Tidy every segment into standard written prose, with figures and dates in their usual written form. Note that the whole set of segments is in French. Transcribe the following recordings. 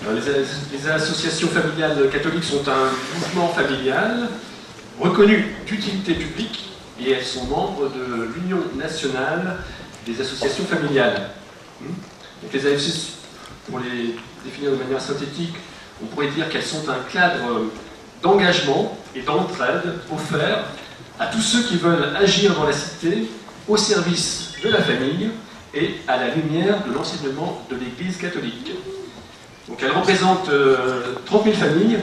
Les associations familiales catholiques sont un mouvement familial reconnu d'utilité publique et elles sont membres de l'Union nationale des associations familiales. Donc les AFC, pour les définir de manière synthétique, on pourrait dire qu'elles sont un cadre d'engagement et d'entraide offert à tous ceux qui veulent agir dans la cité au service de la famille et à la lumière de l'enseignement de l'Église catholique. Donc elles représentent 30 000 familles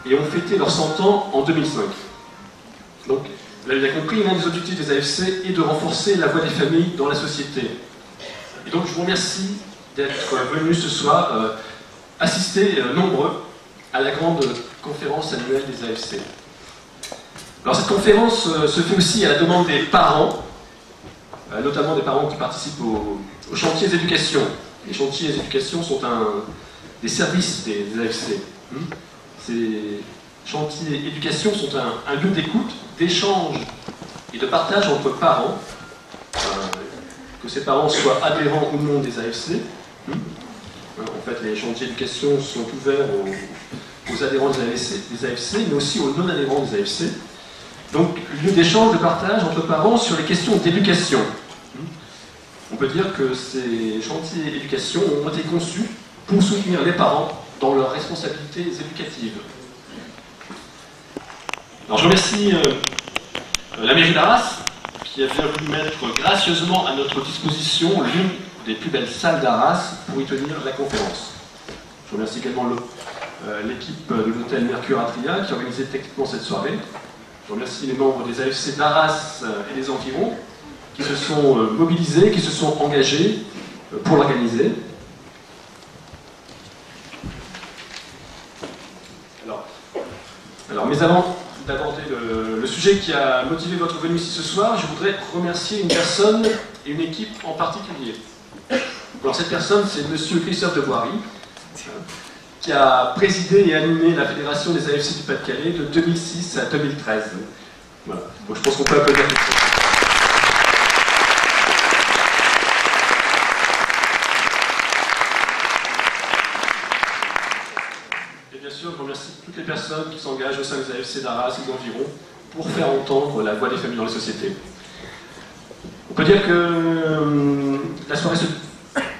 et ont fêté leurs 100 ans en 2005. Donc, vous l'avez bien compris, l'un des objectifs des AFC est de renforcer la voix des familles dans la société. Et donc je vous remercie d'être venus ce soir assister nombreux à la grande conférence annuelle des AFC. Alors cette conférence se fait aussi à la demande des parents, notamment des parents qui participent aux chantiers d'éducation. Les chantiers d'éducation sont des services des AFC. Ces chantiers d'éducation sont un lieu d'écoute, d'échange et de partage entre parents, que ces parents soient adhérents ou non des AFC. En fait, les chantiers d'éducation sont ouverts aux adhérents des AFC, mais aussi aux non-adhérents des AFC. Donc, lieu d'échange, de partage entre parents sur les questions d'éducation. On peut dire que ces chantiers d'éducation ont été conçus pour soutenir les parents dans leurs responsabilités éducatives. Alors, je remercie la mairie d'Arras qui a bien voulu mettre gracieusement à notre disposition l'une des plus belles salles d'Arras pour y tenir la conférence. Je remercie également l'équipe de l'hôtel Mercure Atria qui a organisé techniquement cette soirée. Je remercie les membres des AFC d'Arras et des environs qui se sont mobilisés, qui se sont engagés pour l'organiser. Alors, mais avant d'aborder le sujet qui a motivé votre venue ici ce soir, je voudrais remercier une personne et une équipe en particulier. Alors cette personne, c'est Monsieur Christophe de Voiry, qui a présidé et animé la Fédération des AFC du Pas-de-Calais de 2006 à 2013. Voilà. Donc je pense qu'on peut applaudir tout ça. Et bien sûr, je remercie toutes les personnes qui s'engagent au sein des AFC d'Arras et d'environ pour faire entendre la voix des familles dans la société. On peut dire que la soirée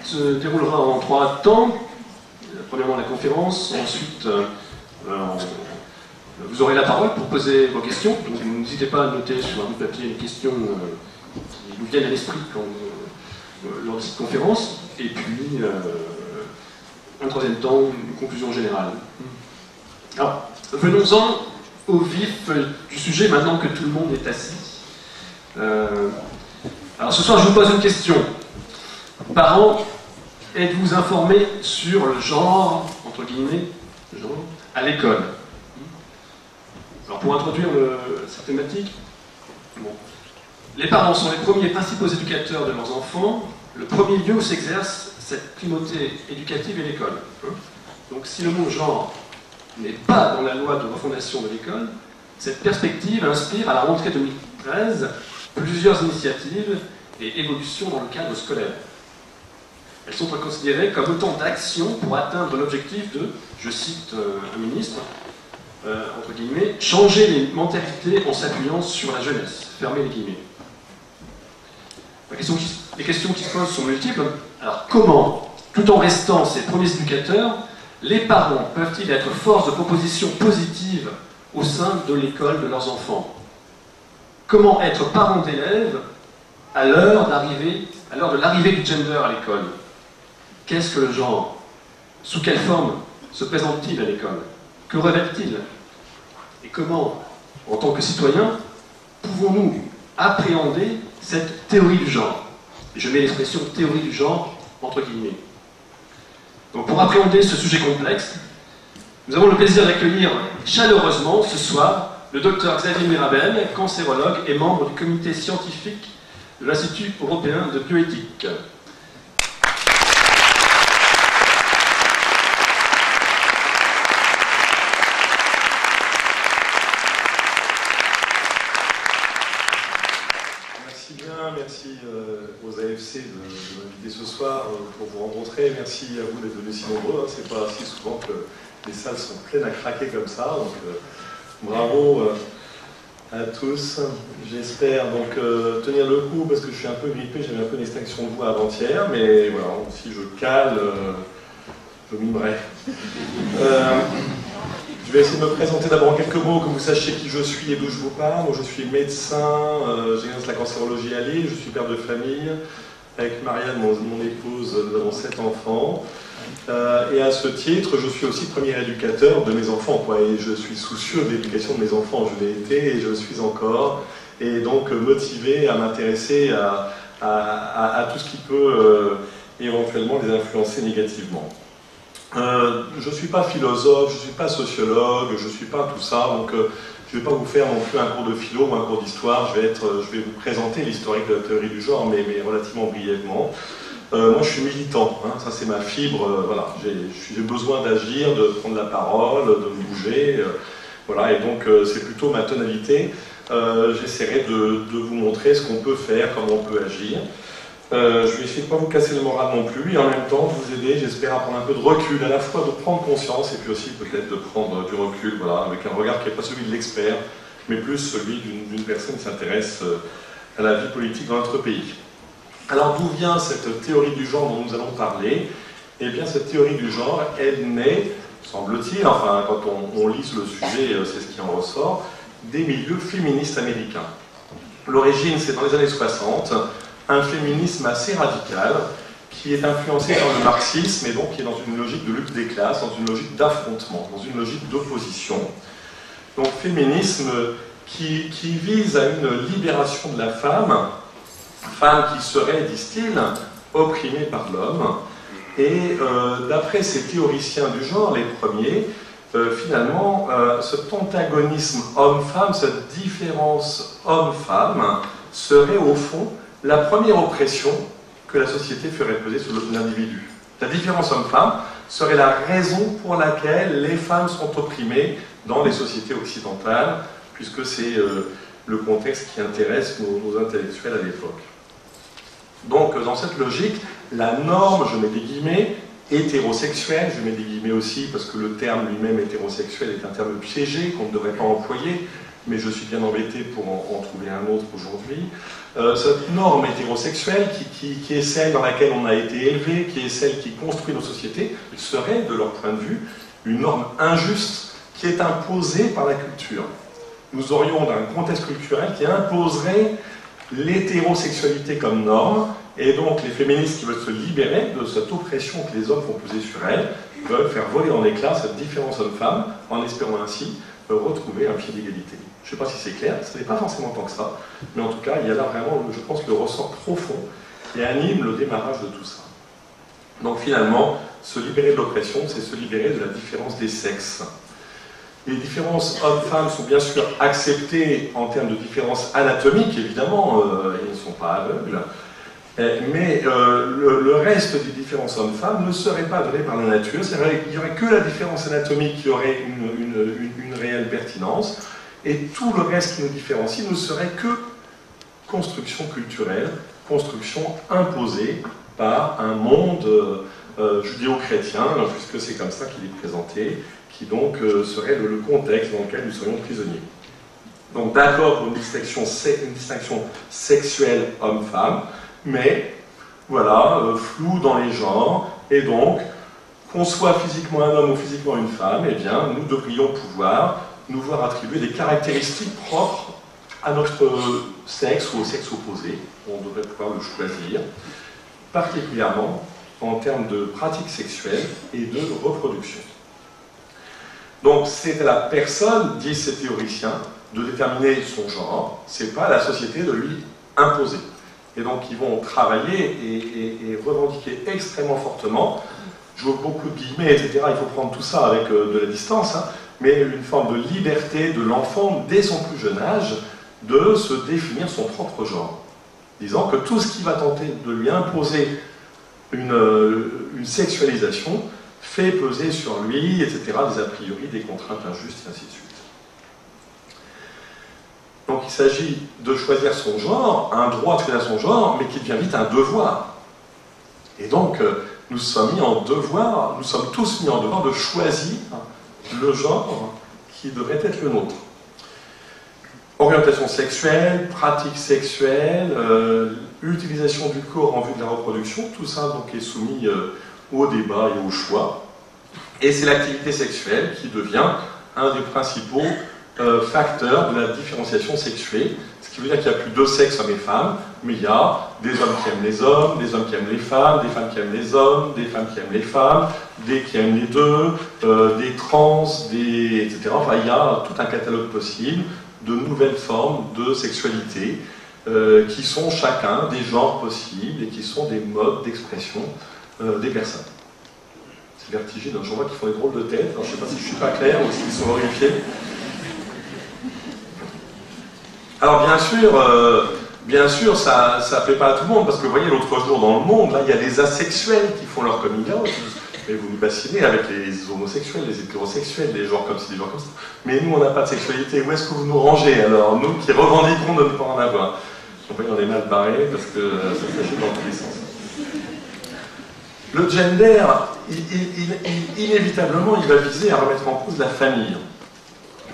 se déroulera en 3 temps. Premièrement la conférence, ensuite vous aurez la parole pour poser vos questions. Donc n'hésitez pas à noter sur un bout de papier les questions qui vous viennent à l'esprit lors de cette conférence. Et puis un troisième temps, une conclusion générale. Alors venons-en au vif du sujet maintenant que tout le monde est assis. Alors ce soir je vous pose une question. Parents, êtes-vous informés sur le genre, entre guillemets, à l'école? Alors pour introduire cette thématique, les parents sont les premiers principaux éducateurs de leurs enfants, le premier lieu où s'exerce cette primauté éducative est l'école. Donc si le mot genre n'est pas dans la loi de refondation de l'école, cette perspective inspire à la rentrée 2013 plusieurs initiatives et évolutions dans le cadre scolaire. Elles sont considérées comme autant d'actions pour atteindre l'objectif de, je cite un ministre, entre guillemets, changer les mentalités en s'appuyant sur la jeunesse. Fermez les guillemets. Les questions qui se posent sont multiples. Alors comment, tout en restant ces premiers éducateurs, les parents peuvent-ils être force de proposition positive au sein de l'école de leurs enfants? Comment être parent d'élèves à l'heure de l'arrivée du gender à l'école? Qu'est-ce que le genre? Sous quelle forme se présente-t-il à l'école? Que révèle-t-il? Et comment, en tant que citoyens, pouvons-nous appréhender cette théorie du genre? Je mets l'expression théorie du genre entre guillemets. Donc pour appréhender ce sujet complexe, nous avons le plaisir d'accueillir chaleureusement ce soir le docteur Xavier Mirabel, cancérologue et membre du comité scientifique de l'Institut européen de bioéthique. Merci aux AFC de m'inviter invité ce soir pour vous rencontrer. Merci à vous d'être venus si nombreux. C'est pas si souvent que les salles sont pleines à craquer comme ça. Donc bravo à tous. J'espère donc tenir le coup parce que je suis un peu grippé. J'avais un peu une extinction de voix avant-hier, mais voilà, si je cale, je mimerai. Je vais essayer de me présenter d'abord en quelques mots, que vous sachiez qui je suis et d'où je vous parle. Donc, je suis médecin, j'exerce la cancérologie à Lille, je suis père de famille. Avec Marianne, mon épouse, nous avons 7 enfants. Et à ce titre, je suis aussi premier éducateur de mes enfants, quoi. Et je suis soucieux de l'éducation de mes enfants. Je l'ai été et je le suis encore. Et donc motivé à m'intéresser à tout ce qui peut éventuellement les influencer négativement. Je ne suis pas philosophe, je ne suis pas sociologue, je ne suis pas tout ça, donc je ne vais pas vous faire non plus un cours de philo ou un cours d'histoire, je vais vous présenter l'historique de la théorie du genre, mais relativement brièvement. Moi je suis militant, hein, ça c'est ma fibre, voilà, j'ai besoin d'agir, de prendre la parole, de me bouger, voilà, et donc c'est plutôt ma tonalité. J'essaierai de vous montrer ce qu'on peut faire, comment on peut agir. Je vais essayer de ne pas vous casser le moral non plus, et en même temps de vous aider, j'espère, à prendre un peu de recul, à la fois de prendre conscience, et puis aussi peut-être de prendre du recul, voilà, avec un regard qui n'est pas celui de l'expert, mais plus celui d'une personne qui s'intéresse à la vie politique dans notre pays. Alors d'où vient cette théorie du genre dont nous allons parler? Eh bien cette théorie du genre, elle naît, semble-t-il, enfin quand on lit le sujet, c'est ce qui en ressort, des milieux féministes américains. L'origine, c'est dans les années 60, un féminisme assez radical qui est influencé par le marxisme et donc qui est dans une logique de lutte des classes, dans une logique d'affrontement, dans une logique d'opposition. Donc féminisme qui vise à une libération de la femme qui serait, disent-ils, opprimée par l'homme. Et d'après ces théoriciens du genre, les premiers, finalement, cet antagonisme homme-femme, cette différence homme-femme, serait au fond la première oppression que la société ferait peser sur l'individu. La différence homme-femme serait la raison pour laquelle les femmes sont opprimées dans les sociétés occidentales, puisque c'est le contexte qui intéresse nos intellectuels à l'époque. Donc, dans cette logique, la norme, je mets des guillemets, hétérosexuelle, je mets des guillemets aussi parce que le terme lui-même hétérosexuel est un terme piégé qu'on ne devrait pas employer, mais je suis bien embêté pour en trouver un autre aujourd'hui. Cette norme hétérosexuelle qui est celle dans laquelle on a été élevé, qui est celle qui construit nos sociétés, serait, de leur point de vue, une norme injuste qui est imposée par la culture. Nous aurions un contexte culturel qui imposerait l'hétérosexualité comme norme, et donc les féministes qui veulent se libérer de cette oppression que les hommes font peser sur elles, veulent faire voler en éclats cette différence homme-femme, en espérant ainsi retrouver un pied d'égalité. Je ne sais pas si c'est clair, ce n'est pas forcément tant que ça, mais en tout cas, il y a là vraiment, je pense, le ressort profond qui anime le démarrage de tout ça. Donc finalement, se libérer de l'oppression, c'est se libérer de la différence des sexes. Les différences hommes-femmes sont bien sûr acceptées en termes de différences anatomiques, évidemment, ils ne sont pas aveugles, mais le reste des différences hommes-femmes ne serait pas donné par la nature, il n'y aurait que la différence anatomique qui aurait une réelle pertinence, et tout le reste qui nous différencie ne serait que construction culturelle, construction imposée par un monde judéo-chrétien, puisque c'est comme ça qu'il est présenté, qui donc serait le contexte dans lequel nous serions prisonniers. Donc d'accord pour une distinction sexuelle homme-femme, mais voilà, flou dans les genres, et donc, qu'on soit physiquement un homme ou physiquement une femme, eh bien, nous devrions pouvoir nous voir attribuer des caractéristiques propres à notre sexe ou au sexe opposé. On devrait pouvoir le choisir, particulièrement en termes de pratiques sexuelles et de reproduction. Donc c'est à la personne, disent ces théoriciens, de déterminer son genre, c'est pas à la société de lui imposer. Et donc ils vont travailler et revendiquer extrêmement fortement, je vois beaucoup de guillemets, etc., il faut prendre tout ça avec de la distance, hein, mais une forme de liberté de l'enfant dès son plus jeune âge de se définir son propre genre, disant que tout ce qui va tenter de lui imposer une sexualisation fait peser sur lui, etc., des a priori, des contraintes injustes, et ainsi de suite. Donc il s'agit de choisir son genre, un droit de choisir son genre, mais qui devient vite un devoir. Et donc, nous sommes tous mis en devoir de choisir le genre qui devrait être le nôtre. Orientation sexuelle, pratique sexuelle, utilisation du corps en vue de la reproduction, tout ça donc est soumis au débat et au choix. Et c'est l'activité sexuelle qui devient un des principaux facteurs de la différenciation sexuée, ce qui veut dire qu'il n'y a plus deux sexes, hommes et femmes, mais il y a des hommes qui aiment les hommes, des hommes qui aiment les femmes, des femmes qui aiment les hommes, des femmes qui aiment les femmes, des qui aiment les deux, des trans, etc. Enfin, il y a tout un catalogue possible de nouvelles formes de sexualité qui sont chacun des genres possibles et qui sont des modes d'expression des personnes. C'est vertigineux, j'en vois qui font des drôles de têtes, alors, je ne sais pas si je ne suis pas clair ou s'ils sont horrifiés. Alors bien sûr ça ne plaît pas à tout le monde, parce que vous voyez l'autre jour dans le monde, là il y a des asexuels qui font leur coming out. Mais vous nous bassinez avec les homosexuels, les hétérosexuels, des genres comme ci, des genres comme ça. Mais nous, on n'a pas de sexualité. Où est-ce que vous nous rangez alors, nous qui revendiquons de ne pas en avoir? On peut y en est mal barré parce que ça s'agit dans tous les sens. Le gender, inévitablement, il va viser à remettre en cause la famille.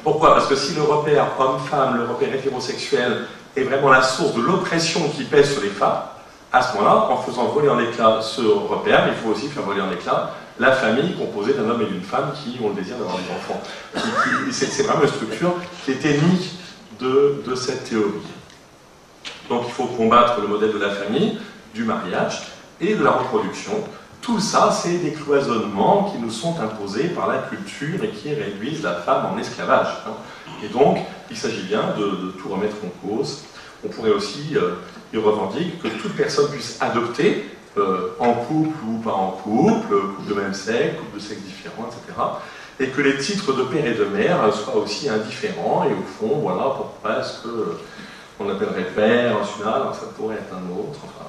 Pourquoi? Parce que si le repère homme-femme, le repère hétérosexuel, est vraiment la source de l'oppression qui pèse sur les femmes, à ce moment-là, en faisant voler en éclats ce repère, il faut aussi faire voler en éclats la famille composée d'un homme et d'une femme qui ont le désir d'avoir des enfants. C'est vraiment une structure qui est ennemie de cette théorie. Donc il faut combattre le modèle de la famille, du mariage et de la reproduction. Tout ça, c'est des cloisonnements qui nous sont imposés par la culture et qui réduisent la femme en esclavage. Et donc, il s'agit bien de tout remettre en cause. On pourrait aussi, il revendique que toute personne puisse adopter, en couple ou pas en couple, couple de même sexe, couple de sexe différent, etc. Et que les titres de père et de mère soient aussi indifférents, et au fond, voilà, pourquoi est-ce qu'on appellerait père, alors ça pourrait être un autre, enfin.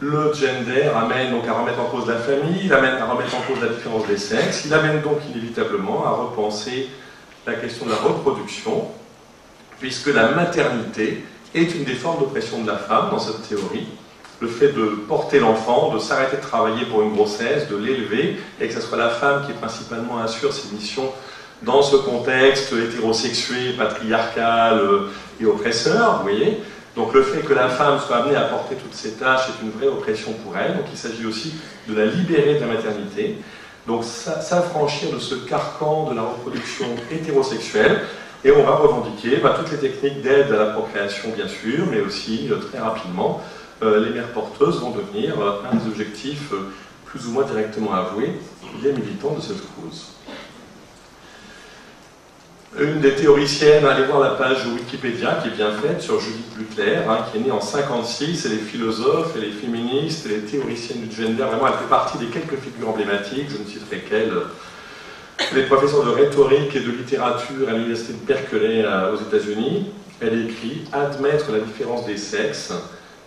Le gender amène donc à remettre en cause la famille, il amène à remettre en cause la différence des sexes, il amène donc inévitablement à repenser la question de la reproduction, puisque la maternité est une des formes d'oppression de la femme dans cette théorie. Le fait de porter l'enfant, de s'arrêter de travailler pour une grossesse, de l'élever, et que ce soit la femme qui principalement assure ses missions dans ce contexte hétérosexué, patriarcal et oppresseur, vous voyez. Donc le fait que la femme soit amenée à porter toutes ces tâches est une vraie oppression pour elle, donc il s'agit aussi de la libérer de la maternité. Donc s'affranchir de ce carcan de la reproduction hétérosexuelle, et on va revendiquer toutes les techniques d'aide à la procréation, bien sûr, mais aussi, très rapidement, les mères porteuses vont devenir un des objectifs plus ou moins directement avoués des militants de cette cause. Une des théoriciennes, allez voir la page Wikipédia qui est bien faite sur Judith Butler, qui est née en 1956, et les philosophes et les féministes et les théoriciennes du gender, vraiment elle fait partie des quelques figures emblématiques, je ne citerai qu'elle. Les professeurs de rhétorique et de littérature à l'université de Berkeley aux États-Unis, elle écrit « Admettre la différence des sexes,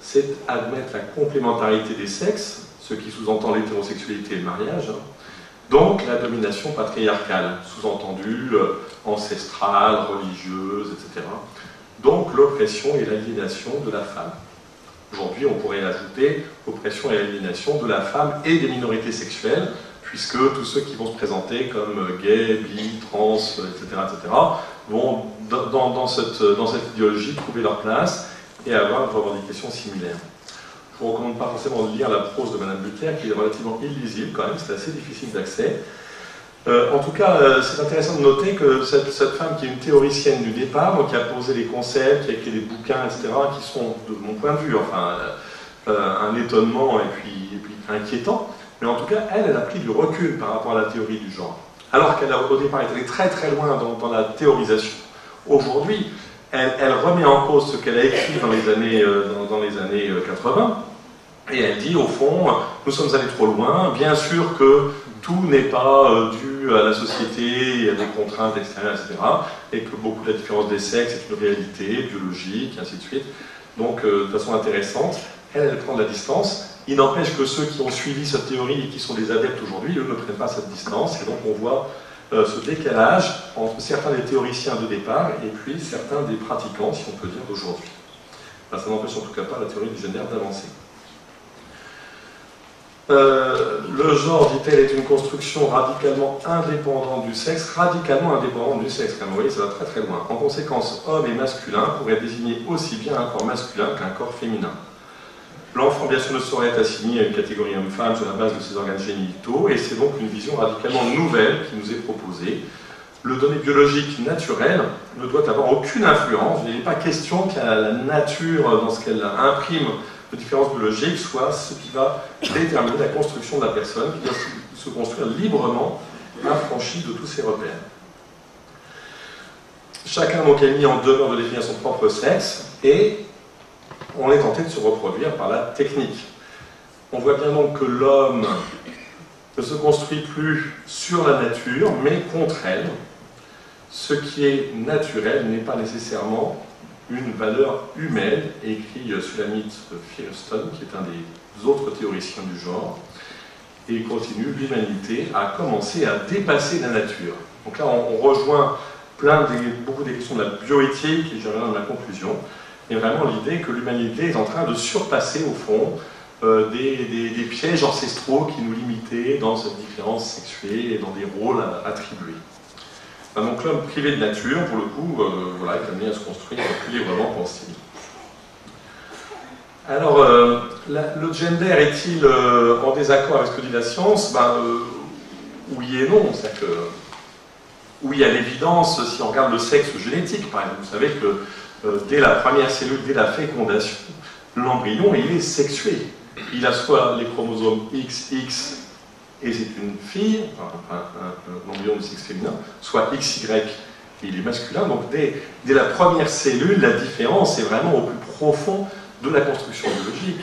c'est admettre la complémentarité des sexes, ce qui sous-entend l'hétérosexualité et le mariage, donc la domination patriarcale, sous-entendue ancestrale, religieuse, etc. Donc l'oppression et l'aliénation de la femme. Aujourd'hui, on pourrait ajouter oppression et aliénation de la femme et des minorités sexuelles, puisque tous ceux qui vont se présenter comme gays, bi, trans, etc., vont dans cette idéologie trouver leur place et avoir une revendication similaire. Je ne vous recommande pas forcément de lire la prose de Madame Butler, qui est relativement illisible quand même, c'est assez difficile d'accès. En tout cas, c'est intéressant de noter que cette femme qui est une théoricienne du départ, donc qui a posé les concepts, qui a écrit des bouquins, etc., qui sont, de mon point de vue, enfin, un étonnement et puis inquiétant, mais en tout cas, elle a pris du recul par rapport à la théorie du genre. Alors qu'elle a au départ été très très loin dans la théorisation. Aujourd'hui, elle remet en cause ce qu'elle a écrit dans les années 80, et elle dit, au fond, nous sommes allés trop loin, bien sûr que tout n'est pas dû à la société et à des contraintes extérieures, etc., et que beaucoup de la différence des sexes est une réalité biologique, et ainsi de suite. Donc, de façon intéressante, elle prend de la distance. Il n'empêche que ceux qui ont suivi cette théorie et qui sont des adeptes aujourd'hui, eux ne prennent pas cette distance, et donc on voit ce décalage entre certains des théoriciens de départ et puis certains des pratiquants, si on peut dire, d'aujourd'hui. Ça n'empêche en tout cas pas la théorie du gender d'avancer. Le genre, dit-elle, est une construction radicalement indépendante du sexe, radicalement indépendante du sexe. Vous voyez, ça va très très loin. En conséquence, homme et masculin pourraient désigner aussi bien un corps masculin qu'un corps féminin. L'enfant, bien sûr, ne saurait être assigné à une catégorie homme-femme sur la base de ses organes génitaux, et c'est donc une vision radicalement nouvelle qui nous est proposée. Le donné biologique naturel ne doit avoir aucune influence. Il n'est pas question que la nature, dans ce qu'elle imprime de différences biologiques, soit ce qui va déterminer la construction de la personne, qui doit se construire librement, affranchi de tous ses repères. Chacun donc est mis en demeure de définir son propre sexe, et on est tenté de se reproduire par la technique. On voit bien donc que l'homme ne se construit plus sur la nature, mais contre elle. Ce qui est naturel n'est pas nécessairement une valeur humaine, écrit Sulamit Firestone, qui est un des autres théoriciens du genre. Et il continue, l'humanité a commencé à dépasser la nature. Donc là, on rejoint beaucoup des questions de la bioéthique, et j'y reviens dans ma conclusion. Et vraiment l'idée que l'humanité est en train de surpasser, au fond, des pièges ancestraux qui nous limitaient dans cette différence sexuée et dans des rôles attribués. Donc l'homme privé de nature, pour le coup, voilà, est amené à se construire plus librement, pense-t-il. Alors, le gender est-il en désaccord avec ce que dit la science? Oui et non. C'est-à-dire que, oui, à l'évidence, si on regarde le sexe génétique, par exemple, vous savez que dès la première cellule, dès la fécondation, l'embryon, il est sexué. Il a soit les chromosomes XX, et c'est une fille, un embryon de sexe féminin, soit XY, et il est masculin. Donc dès la première cellule, la différence est vraiment au plus profond de la construction biologique.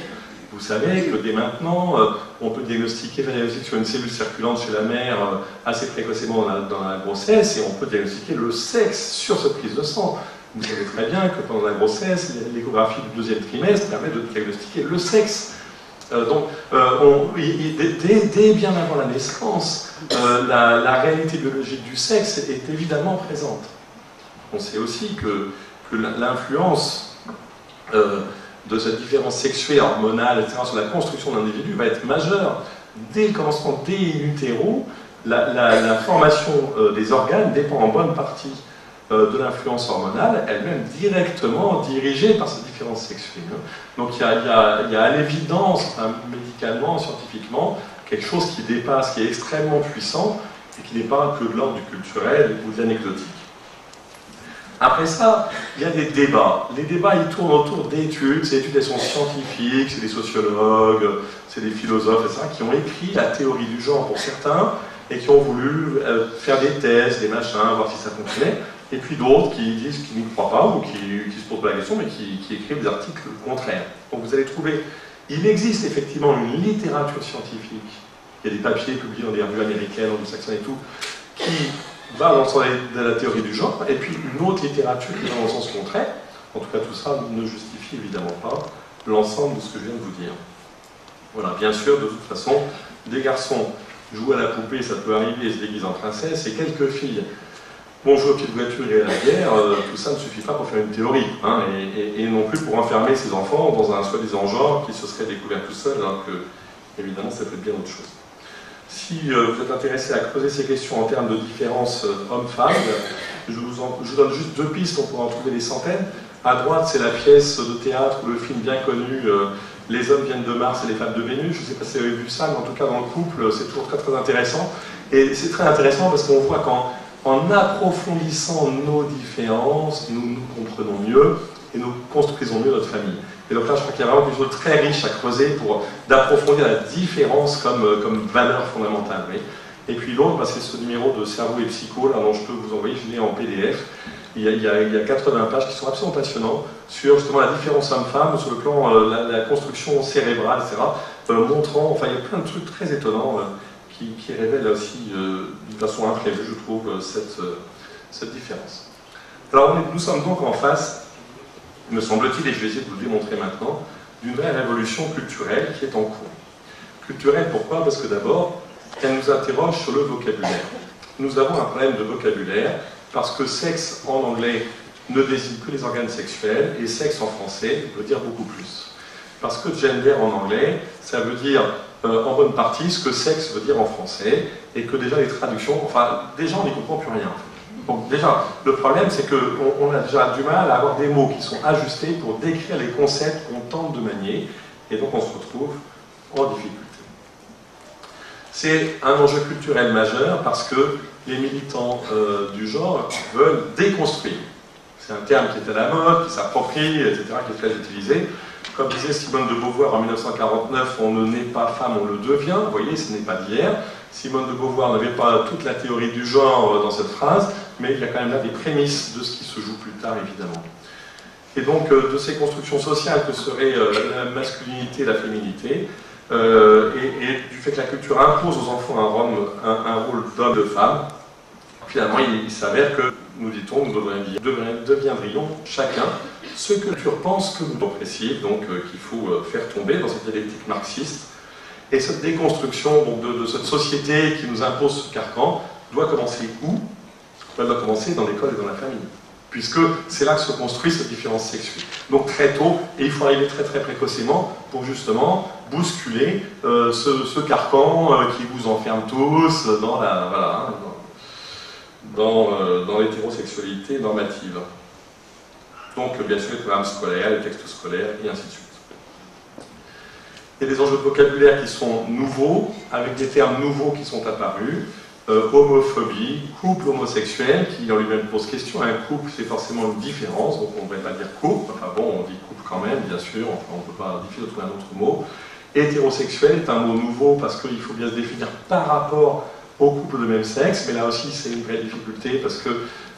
Vous savez que dès maintenant, on peut diagnostiquer sur une cellule circulante chez la mère assez précocement dans la grossesse, et on peut diagnostiquer le sexe sur cette prise de sang. Vous savez très bien que pendant la grossesse, l'échographie du deuxième trimestre permet de diagnostiquer le sexe. Dès bien avant la naissance, la réalité biologique du sexe est évidemment présente. On sait aussi que l'influence de cette différence sexuelle, hormonale, etc., sur la construction d'un individu va être majeure. Dès le commencement, dès in utero, la formation des organes dépend en bonne partie de l'influence hormonale, elle-même directement dirigée par cette différence sexuelle. Donc il y a à l'évidence, médicalement, scientifiquement, quelque chose qui dépasse, qui est extrêmement puissant, et qui n'est pas que de l'ordre du culturel ou de l'anecdotique. Après ça, il y a des débats. Les débats, ils tournent autour d'études. Ces études, elles sont scientifiques, c'est des sociologues, c'est des philosophes, etc., qui ont écrit la théorie du genre pour certains, et qui ont voulu faire des tests, des machins, voir si ça fonctionnait. Et puis d'autres qui disent qu'ils n'y croient pas, ou qui se posent pas la question, mais qui écrivent des articles contraires. Donc vous allez trouver, il existe effectivement une littérature scientifique, il y a des papiers publiés dans des revues américaines, anglo-saxonnes et tout, qui va dans le sens de la théorie du genre, et puis une autre littérature qui va dans le sens contraire. En tout cas, tout ça ne justifie évidemment pas l'ensemble de ce que je viens de vous dire. Voilà, bien sûr, de toute façon, des garçons jouent à la poupée, ça peut arriver, et se déguisent en princesse, et quelques filles bon, jouer aux petites voitures et à la guerre, tout ça ne suffit pas pour faire une théorie, hein, et non plus pour enfermer ses enfants dans un soi-disant genre qui se serait découvert tout seul, alors que, évidemment, ça peut être bien autre chose. Si vous êtes intéressé à creuser ces questions en termes de différence homme-femme, je vous donne juste deux pistes, on pourra en trouver des centaines. À droite, c'est la pièce de théâtre ou le film bien connu Les hommes viennent de Mars et les femmes de Vénus. Je ne sais pas si vous avez vu ça, mais en tout cas dans le couple, c'est toujours très très intéressant. Et c'est très intéressant parce qu'on voit qu'en approfondissant nos différences, nous nous comprenons mieux et nous construisons mieux notre famille. Et donc là, je crois qu'il y a vraiment quelque chose de très riche à creuser d'approfondir la différence comme valeur fondamentale. Oui. Et puis l'autre, c'est ce numéro de Cerveau et Psycho, là, dont je peux vous envoyer, je l'ai en PDF. Il y a 80 pages qui sont absolument passionnantes sur justement la différence homme-femme, sur le plan la construction cérébrale, etc. Montrant, enfin il y a plein de trucs très étonnants qui révèlent aussi d'une façon imprévue, je trouve, cette différence. Alors nous sommes donc en face, me semble-t-il, et je vais essayer de vous le démontrer maintenant, d'une vraie révolution culturelle qui est en cours. Culturelle, pourquoi? Parce que d'abord, elle nous interroge sur le vocabulaire. Nous avons un problème de vocabulaire, parce que sexe en anglais ne désigne que les organes sexuels, et sexe en français veut dire beaucoup plus. Parce que gender en anglais, ça veut dire en bonne partie ce que sexe veut dire en français, et que déjà les traductions, enfin déjà on n'y comprend plus rien. Donc déjà, le problème c'est qu'on a déjà du mal à avoir des mots qui sont ajustés pour décrire les concepts qu'on tente de manier, et donc on se retrouve en difficulté. C'est un enjeu culturel majeur parce que les militants du genre veulent déconstruire. C'est un terme qui est à la mode, qui s'approprie, etc., qui est très utilisé. Comme disait Simone de Beauvoir en 1949, on ne naît pas femme, on le devient. Vous voyez, ce n'est pas d'hier. Simone de Beauvoir n'avait pas toute la théorie du genre dans cette phrase, mais il y a quand même là des prémices de ce qui se joue plus tard, évidemment. Et donc, de ces constructions sociales que seraient la masculinité et la féminité, et du fait que la culture impose aux enfants un rôle d'homme, de femme, finalement, il s'avère que, nous dit-on, nous deviendrions chacun ce que la culture pense que nous sommes oppressifs, donc qu'il faut faire tomber dans cette dialectique marxiste. Et cette déconstruction donc, de cette société qui nous impose ce carcan doit commencer où? Elle doit commencer dans l'école et dans la famille, puisque c'est là que se construit cette différence sexuelle. Donc très tôt, et il faut arriver très très précocement pour justement bousculer ce carcan qui vous enferme tous dans la... Voilà, dans l'hétérosexualité normative. Donc, bien sûr, les programmes scolaires, les textes scolaires, et ainsi de suite. Il y a des enjeux de vocabulaire qui sont nouveaux, avec des termes nouveaux qui sont apparus. Homophobie, couple homosexuel, qui en lui-même pose question. Un couple, c'est forcément une différence, donc on ne devrait pas dire couple. Enfin bon, on dit couple quand même, bien sûr, enfin, on ne peut pas difficilement trouver un autre mot. Hétérosexuel est un mot nouveau parce qu'il faut bien se définir par rapport au couple de même sexe, mais là aussi c'est une vraie difficulté parce que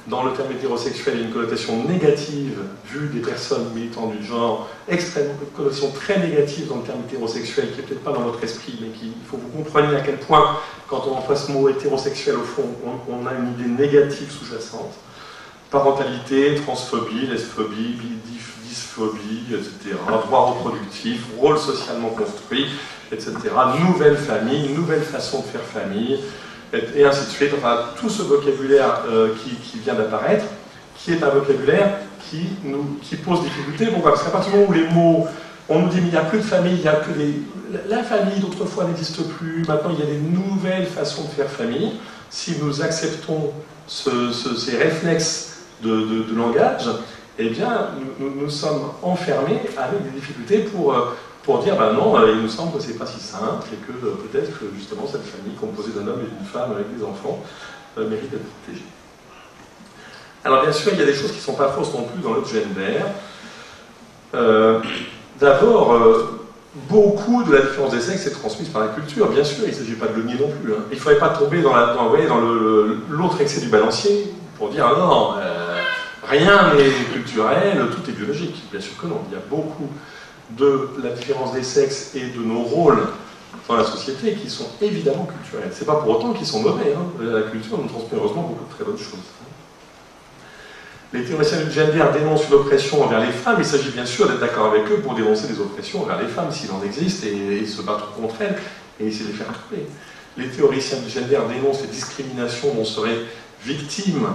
dans le terme hétérosexuel, il y a une connotation négative vue des personnes militantes du genre, extrêmement, une connotation très négative dans le terme hétérosexuel qui n'est peut-être pas dans votre esprit, mais il faut que vous compreniez à quel point, quand on emploie ce mot hétérosexuel, au fond, on a une idée négative sous-jacente. Parentalité, transphobie, lesphobie, dysphobie, etc. Droit reproductif, rôle socialement construit, etc. Nouvelle famille, nouvelle façon de faire famille, et ainsi de suite. Enfin, tout ce vocabulaire qui vient d'apparaître, qui est un vocabulaire qui pose difficulté. Pourquoi? Parce qu'à partir du moment où les mots, on nous dit mais il n'y a plus de famille, il n'y a que la famille d'autrefois n'existe plus, maintenant il y a des nouvelles façons de faire famille. Si nous acceptons ces réflexes de langage, eh bien nous sommes enfermés avec des difficultés pour dire ben non, il nous semble que c'est pas si simple et que peut-être que justement cette famille composée d'un homme et d'une femme avec des enfants mérite d'être protégée. Alors bien sûr, il y a des choses qui ne sont pas fausses non plus dans le gender. D'abord, beaucoup de la différence des sexes est transmise par la culture, bien sûr, il ne s'agit pas de le nier non plus. Hein. Il ne faudrait pas tomber dans l'autre excès du balancier pour dire ah non, rien n'est culturel, tout est biologique. Bien sûr que non, il y a beaucoup de la différence des sexes et de nos rôles dans la société qui sont évidemment culturels. C'est pas pour autant qu'ils sont mauvais. Hein. La culture nous transmet heureusement beaucoup de très bonnes choses. Les théoriciens du gender dénoncent une oppression envers les femmes. Il s'agit bien sûr d'être d'accord avec eux pour dénoncer des oppressions envers les femmes s'il en existe et se battre contre elles et essayer de les faire trouver. Les théoriciens du gender dénoncent les discriminations dont seraient victimes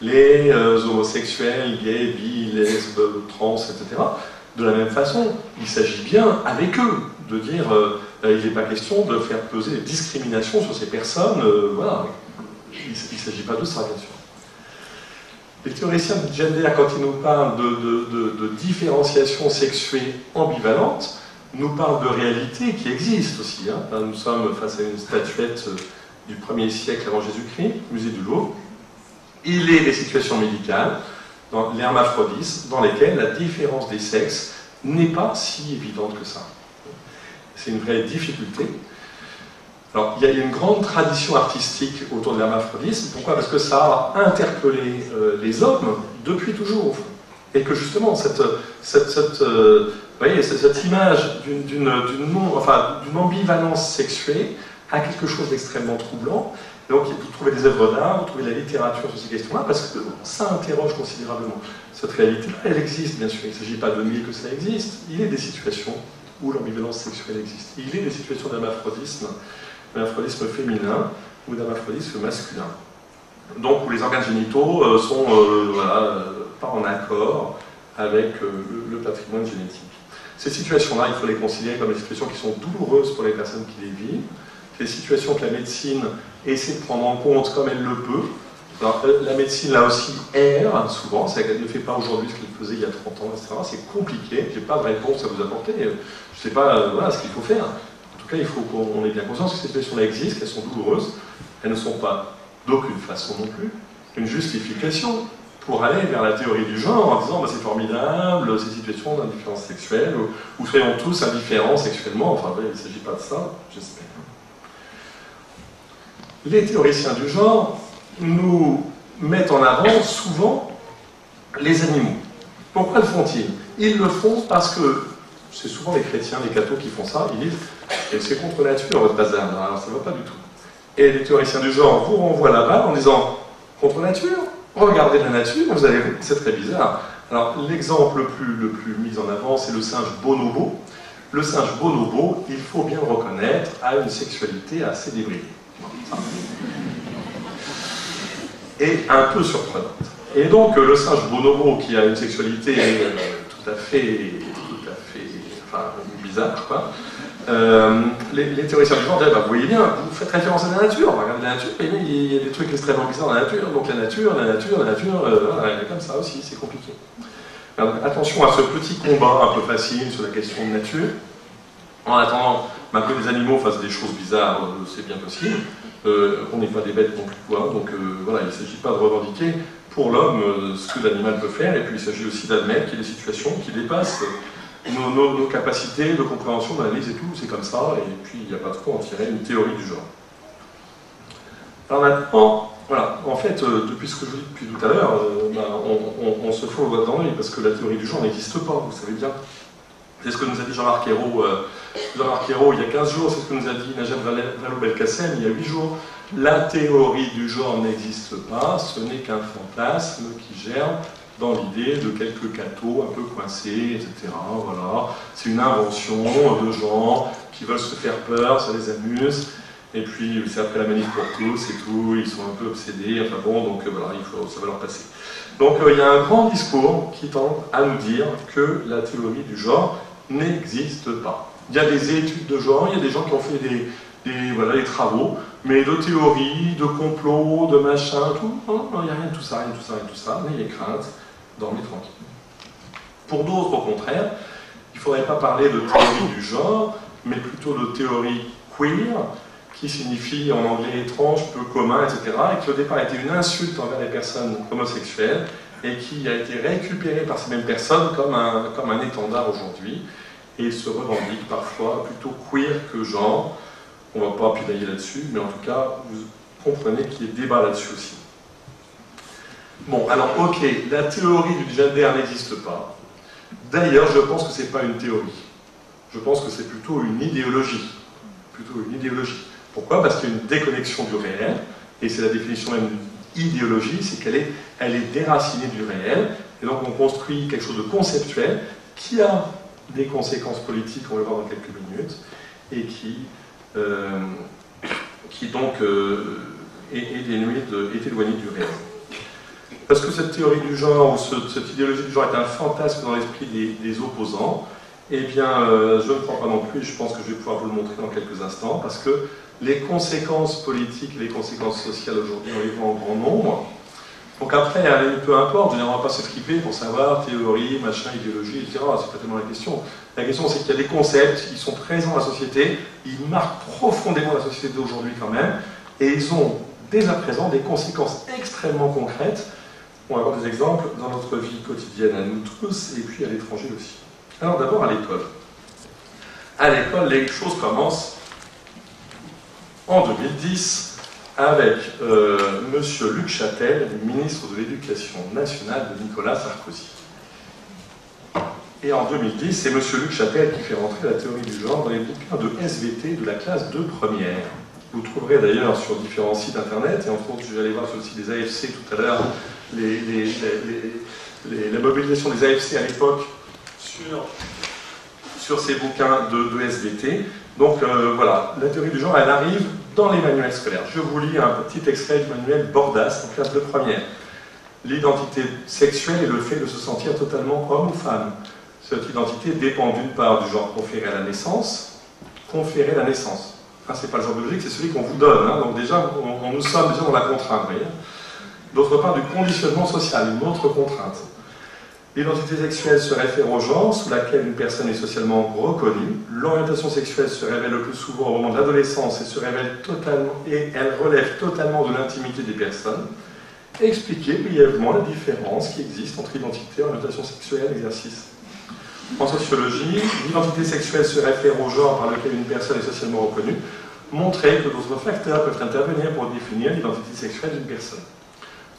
les homosexuels, gays, bi, lesbes, trans, etc. De la même façon, il s'agit bien, avec eux, de dire il n'est pas question de faire peser des discriminations sur ces personnes. Voilà. Il ne s'agit pas de ça, bien sûr. Les théoriciens du gender, quand ils nous parlent de différenciation sexuée ambivalente, nous parlent de réalité qui existe aussi. Hein. Là, nous sommes face à une statuette du 1er siècle avant Jésus-Christ, musée du Louvre. Il est des situations médicales, dans l'hermaphrodisme, dans lesquelles la différence des sexes n'est pas si évidente que ça. C'est une vraie difficulté. Alors, il y a une grande tradition artistique autour de l'hermaphrodisme. Pourquoi? Parce que ça a interpellé les hommes depuis toujours. Et que justement, cette image d'une ambivalence sexuée a quelque chose d'extrêmement troublant. Donc, vous trouvez des œuvres d'art, vous trouvez de la littérature sur ces questions-là, parce que ça interroge considérablement. Cette réalité-là, elle existe, bien sûr. Il ne s'agit pas de nier que ça existe. Il y a des situations où l'ambivalence sexuelle existe. Il y a des situations d'hermaphrodisme féminin ou d'hermaphrodisme masculin. Donc, où les organes génitaux sont pas en accord avec le patrimoine génétique. Ces situations-là, il faut les considérer comme des situations qui sont douloureuses pour les personnes qui les vivent, des situations que la médecine essaie de prendre en compte comme elle le peut. Alors, la médecine, là aussi, erre souvent, c'est-à-dire qu'elle ne fait pas aujourd'hui ce qu'elle faisait il y a 30 ans, etc. C'est compliqué, je n'ai pas de réponse à vous apporter, je ne sais pas voilà, ce qu'il faut faire. En tout cas, il faut qu'on ait bien conscience que ces situations-là existent, qu'elles sont douloureuses, elles ne sont pas d'aucune façon non plus une justification pour aller vers la théorie du genre en disant bah, c'est formidable, ces situations d'indifférence sexuelle, ou soyons tous indifférents sexuellement, enfin il ne s'agit pas de ça, j'espère. Les théoriciens du genre nous mettent en avant souvent les animaux. Pourquoi le font-ils? Ils le font parce que c'est souvent les chrétiens, les cathos qui font ça, ils disent et c'est contre nature votre bazar, alors ça ne va pas du tout. Et les théoriciens du genre vous renvoient là-bas en disant contre nature, regardez la nature, vous allez voir, c'est très bizarre. Alors l'exemple le plus mis en avant, c'est le singe bonobo. Le singe bonobo, il faut bien le reconnaître, a une sexualité assez débridée. Et un peu surprenante. Et donc le singe bonobo qui a une sexualité tout à fait enfin, bizarre, quoi. Les théoriciens du genre disent bah, vous voyez bien, vous faites référence à la nature, regardez la nature, et il y a des trucs extrêmement bizarres dans la nature, donc la nature, voilà, comme ça aussi, c'est compliqué. Alors, attention à ce petit combat un peu facile sur la question de nature. En attendant que les animaux fassent des choses bizarres, c'est bien possible. On n'est pas des bêtes non plus, quoi. Donc voilà, il ne s'agit pas de revendiquer pour l'homme ce que l'animal peut faire, et puis il s'agit aussi d'admettre qu'il y a des situations qui dépassent nos capacités de compréhension, d'analyse et tout, c'est comme ça, et puis il n'y a pas de quoi en tirer une théorie du genre. Alors maintenant, voilà, en fait, depuis ce que je vous dis depuis tout à l'heure, on se fout le doigt dans l'œil, parce que la théorie du genre n'existe pas, vous savez bien. C'est ce que nous a dit Jean-Marc Ayrault. Jean-Marc Ayrault, il y a 15 jours, c'est ce que nous a dit Najat Vallaud-Belkacem il y a 8 jours. La théorie du genre n'existe pas, ce n'est qu'un fantasme qui germe dans l'idée de quelques cathos un peu coincés, etc. Voilà. C'est une invention de gens qui veulent se faire peur, ça les amuse, et puis c'est après la manif pour tous et tout, ils sont un peu obsédés, enfin bon, donc voilà, ça va leur passer. Donc il y a un grand discours qui tend à nous dire que la théorie du genre n'existe pas. Il y a des études de genre, il y a des gens qui ont fait des travaux, mais de théorie, de complot, de machin, tout, non, il n'y a rien de tout ça, n'ayez crainte, dormez tranquille. Pour d'autres, au contraire, il ne faudrait pas parler de théorie du genre, mais plutôt de théorie queer, qui signifie en anglais étrange, peu commun, etc., et qui au départ était une insulte envers les personnes homosexuelles, et qui a été récupérée par ces mêmes personnes comme un étendard aujourd'hui, et se revendique parfois plutôt queer que genre. On ne va pas pinailler là-dessus, mais en tout cas, vous comprenez qu'il y a débat là-dessus aussi. Bon, alors ok, la théorie du gender n'existe pas. D'ailleurs, je pense que ce n'est pas une théorie. Je pense que c'est plutôt une idéologie. Pourquoi? Parce qu'il y a une déconnexion du réel, et c'est la définition même d'idéologie, c'est qu'elle est déracinée du réel, et donc on construit quelque chose de conceptuel qui a des conséquences politiques, on va le voir dans quelques minutes, et qui donc est éloigné du réel. Parce que cette théorie du genre, ou cette idéologie du genre est un fantasme dans l'esprit des opposants, eh bien, je ne crois pas non plus, et je pense que je vais pouvoir vous le montrer dans quelques instants, parce que les conséquences politiques et les conséquences sociales aujourd'hui, on les voit en grand nombre. Donc après, peu importe, on ne va pas se triper pour savoir théorie, machin, idéologie, etc. C'est pas tellement la question. La question, c'est qu'il y a des concepts qui sont présents dans la société, ils marquent profondément la société d'aujourd'hui quand même, et ils ont dès à présent des conséquences extrêmement concrètes. On va avoir des exemples dans notre vie quotidienne à nous tous, et puis à l'étranger aussi. Alors d'abord à l'école. À l'école, les choses commencent en 2010 avec M. Luc Châtel, ministre de l'Éducation nationale de Nicolas Sarkozy. Et en 2010, c'est M. Luc Châtel qui fait rentrer la théorie du genre dans les bouquins de SVT de la classe de première. Vous trouverez d'ailleurs sur différents sites internet, et entre autres, je vais aller voir sur le site des AFC tout à l'heure, la mobilisation des AFC à l'époque sur ces bouquins de SVT. Donc voilà, la théorie du genre, elle arrive dans les manuels scolaires. Je vous lis un petit extrait du manuel Bordas, en classe de première. L'identité sexuelle est le fait de se sentir totalement homme ou femme. Cette identité dépend d'une part du genre conféré à la naissance. Conférer la naissance. Enfin, c'est pas le genre biologique, c'est celui qu'on vous donne. Hein. Donc déjà, nous sommes déjà dans la contrainte, vous voyez. D'autre part, du conditionnement social, une autre contrainte. L'identité sexuelle se réfère au genre sous laquelle une personne est socialement reconnue. L'orientation sexuelle se révèle le plus souvent au moment de l'adolescence et elle relève totalement de l'intimité des personnes. Expliquez brièvement la différence qui existe entre identité, orientation sexuelle et exercice. En sociologie, l'identité sexuelle se réfère au genre par lequel une personne est socialement reconnue. Montrez que d'autres facteurs peuvent intervenir pour définir l'identité sexuelle d'une personne.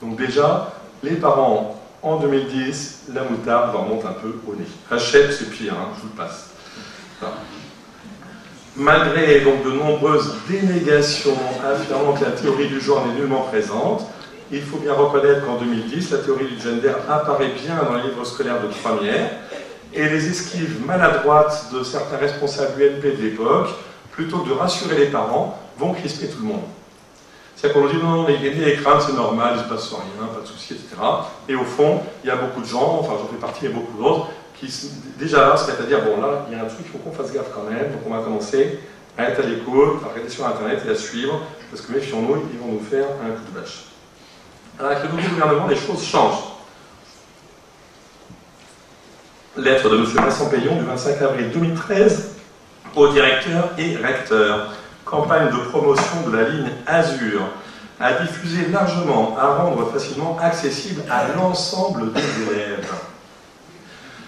Donc déjà, les parents, en 2010, la moutarde leur monte un peu au nez. Hachette, c'est pire, hein, je vous le passe. Voilà. Malgré donc de nombreuses dénégations affirmant que la théorie du genre n'est nullement présente, il faut bien reconnaître qu'en 2010, la théorie du gender apparaît bien dans les livres scolaires de première, et les esquives maladroites de certains responsables UMP de l'époque, plutôt que de rassurer les parents, vont crisper tout le monde. C'est-à-dire qu'on nous dit non, les craintes c'est normal, il ne se passe rien, pas de soucis, etc. Et au fond, il y a beaucoup de gens, enfin j'en fais partie, il y a beaucoup d'autres, qui déjà là se mettent à dire bon là, il y a un truc, il faut qu'on fasse gaffe quand même, donc on va commencer à être à l'écoute, à regarder sur internet et à suivre, parce que méfions-nous, ils vont nous faire un coup de bâche. Alors avec le nouveau gouvernement, les choses changent. Lettre de M. Vincent Payon du 25 avril 2013 au directeur et recteur. Campagne de promotion de la ligne Azur, à diffuser largement, à rendre facilement accessible à l'ensemble des élèves.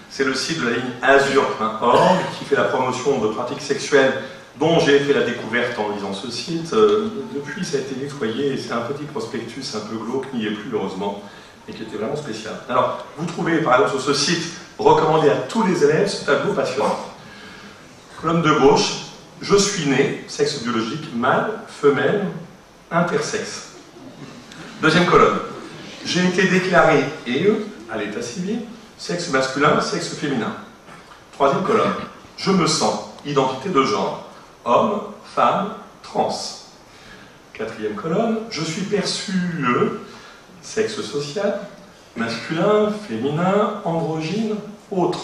C'est le site de la ligne azur.org qui fait la promotion de pratiques sexuelles dont j'ai fait la découverte en lisant ce site. Depuis, ça a été nettoyé et c'est un petit prospectus un peu glauque, n'y est plus heureusement, et qui était vraiment spécial. Alors, vous trouvez par exemple sur ce site, recommandé à tous les élèves, ce tableau passionnant. Colonne de gauche, je suis né, sexe biologique, mâle, femelle, intersexe. Deuxième colonne, j'ai été déclaré EE à l'état civil, sexe masculin, sexe féminin. Troisième colonne, je me sens, identité de genre, homme, femme, trans. Quatrième colonne, je suis perçu sexe social, masculin, féminin, androgyne, autre.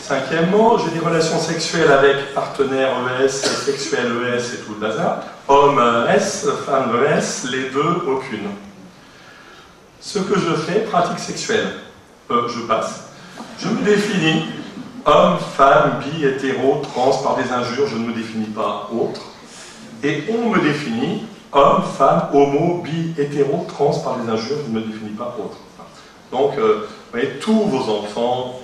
Cinquièmement, j'ai des relations sexuelles avec partenaire ES, sexuel ES et tout le bazar. Homme S, femme ES, les deux, aucune. Ce que je fais, pratique sexuelle. Je passe. Je me définis homme, femme, bi, hétéro, trans, par des injures, je ne me définis pas autre. Et on me définit homme, femme, homo, bi, hétéro, trans, par des injures, je ne me définis pas autre. Donc, vous voyez, tous vos enfants,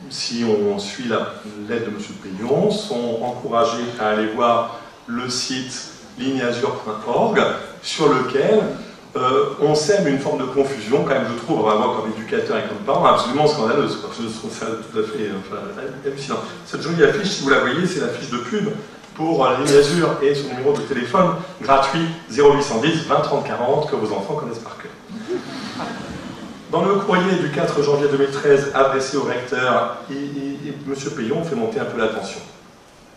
si on suit la lettre de M. Payon, sont encouragés à aller voir le site ligneazur.org sur lequel on sème une forme de confusion, quand même, je trouve, vraiment comme éducateur et comme parent, absolument scandaleuse. Je trouve ça tout à fait hallucinant. Cette jolie affiche, si vous la voyez, c'est l'affiche de pub pour Ligneazur et son numéro de téléphone gratuit 0810 20 30 40 que vos enfants connaissent par cœur. Dans le courrier du 4 janvier 2013 adressé au recteur, M. Payon fait monter un peu la tension.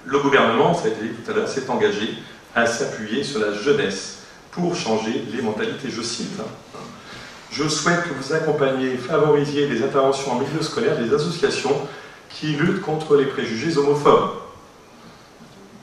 Le gouvernement, ça a été dit tout à l'heure, s'est engagé à s'appuyer sur la jeunesse pour changer les mentalités. Je cite, je souhaite que vous accompagniez et favorisiez les interventions en milieu scolaire des associations qui luttent contre les préjugés homophobes.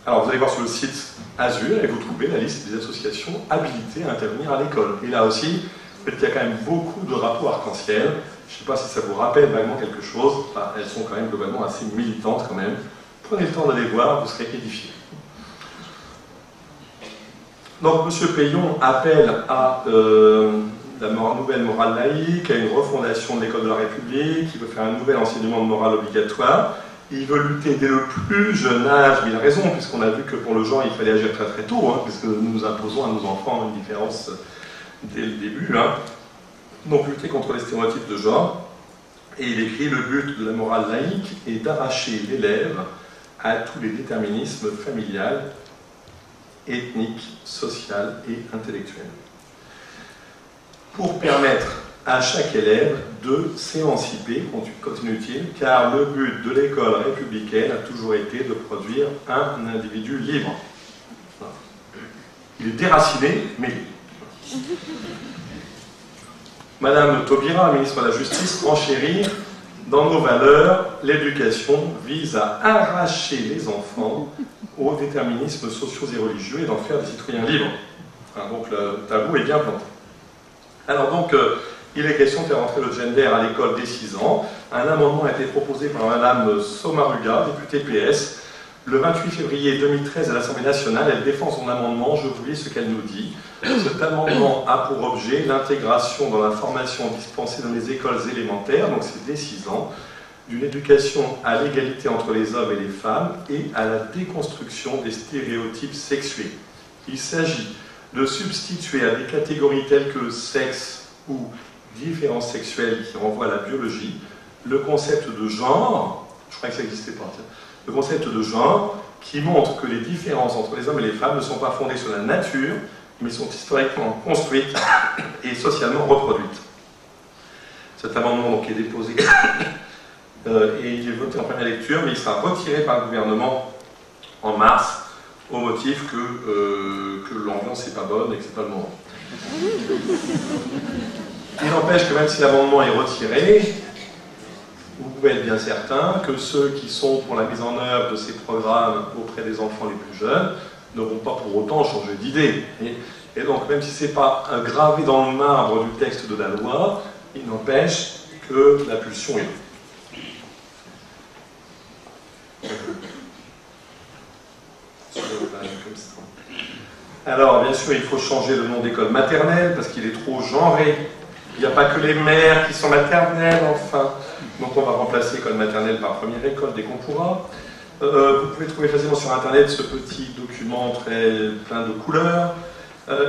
Alors vous allez voir sur le site Azur et vous trouvez la liste des associations habilitées à intervenir à l'école. Et là aussi, il y a quand même beaucoup de drapeaux arc-en-ciel. Je ne sais pas si ça vous rappelle vaguement quelque chose. Enfin, elles sont quand même globalement assez militantes quand même. Prenez le temps d'aller voir, vous serez édifiés. Donc M. Payon appelle à la nouvelle morale laïque, à une refondation de l'école de la République, il veut faire un nouvel enseignement de morale obligatoire, il veut lutter dès le plus jeune âge, mais il a raison, puisqu'on a vu que pour le genre il fallait agir très très tôt, puisque nous imposons à nos enfants une différence dès le début. Donc lutter contre les stéréotypes de genre, et il écrit: le but de la morale laïque est d'arracher l'élève à tous les déterminismes familial, ethnique, social et intellectuel, pour permettre à chaque élève de s'émanciper, continue-t-il, car le but de l'école républicaine a toujours été de produire un individu libre. Il est déraciné, mais libre. Madame Taubira, ministre de la Justice, renchérit. Dans nos valeurs, l'éducation vise à arracher les enfants aux déterminismes sociaux et religieux et d'en faire des citoyens libres. Donc le tabou est bien planté. Alors donc, il est question de faire entrer le gender à l'école dès 6 ans. Un amendement a été proposé par Madame Sommaruga, députée PS, le 28 février 2013 à l'Assemblée nationale. Elle défend son amendement, je vous lis ce qu'elle nous dit. Cet amendement a pour objet l'intégration dans la formation dispensée dans les écoles élémentaires, donc c'est dès 6 ans, d'une éducation à l'égalité entre les hommes et les femmes et à la déconstruction des stéréotypes sexués. Il s'agit de substituer à des catégories telles que sexe ou différence sexuelle qui renvoient à la biologie, le concept de genre, je crois que ça n'existait pas, le concept de genre qui montre que les différences entre les hommes et les femmes ne sont pas fondées sur la nature, mais sont historiquement construites et socialement reproduites. Cet amendement donc, est déposé et il est voté en première lecture, mais il sera retiré par le gouvernement en mars, au motif que l'ambiance n'est pas bonne et que ce n'est pas le moment. Il n'empêche que même si l'amendement est retiré, vous pouvez être bien certain que ceux qui sont pour la mise en œuvre de ces programmes auprès des enfants les plus jeunes ne vont pas pour autant changer d'idée. Et donc, même si ce n'est pas gravé dans le marbre du texte de la loi, il n'empêche que la pulsion est là. Alors, bien sûr, il faut changer le nom d'école maternelle parce qu'il est trop genré. Il n'y a pas que les mères qui sont maternelles, enfin. Donc, on va remplacer école maternelle par première école dès qu'on pourra. Vous pouvez trouver facilement sur Internet ce petit document plein de couleurs.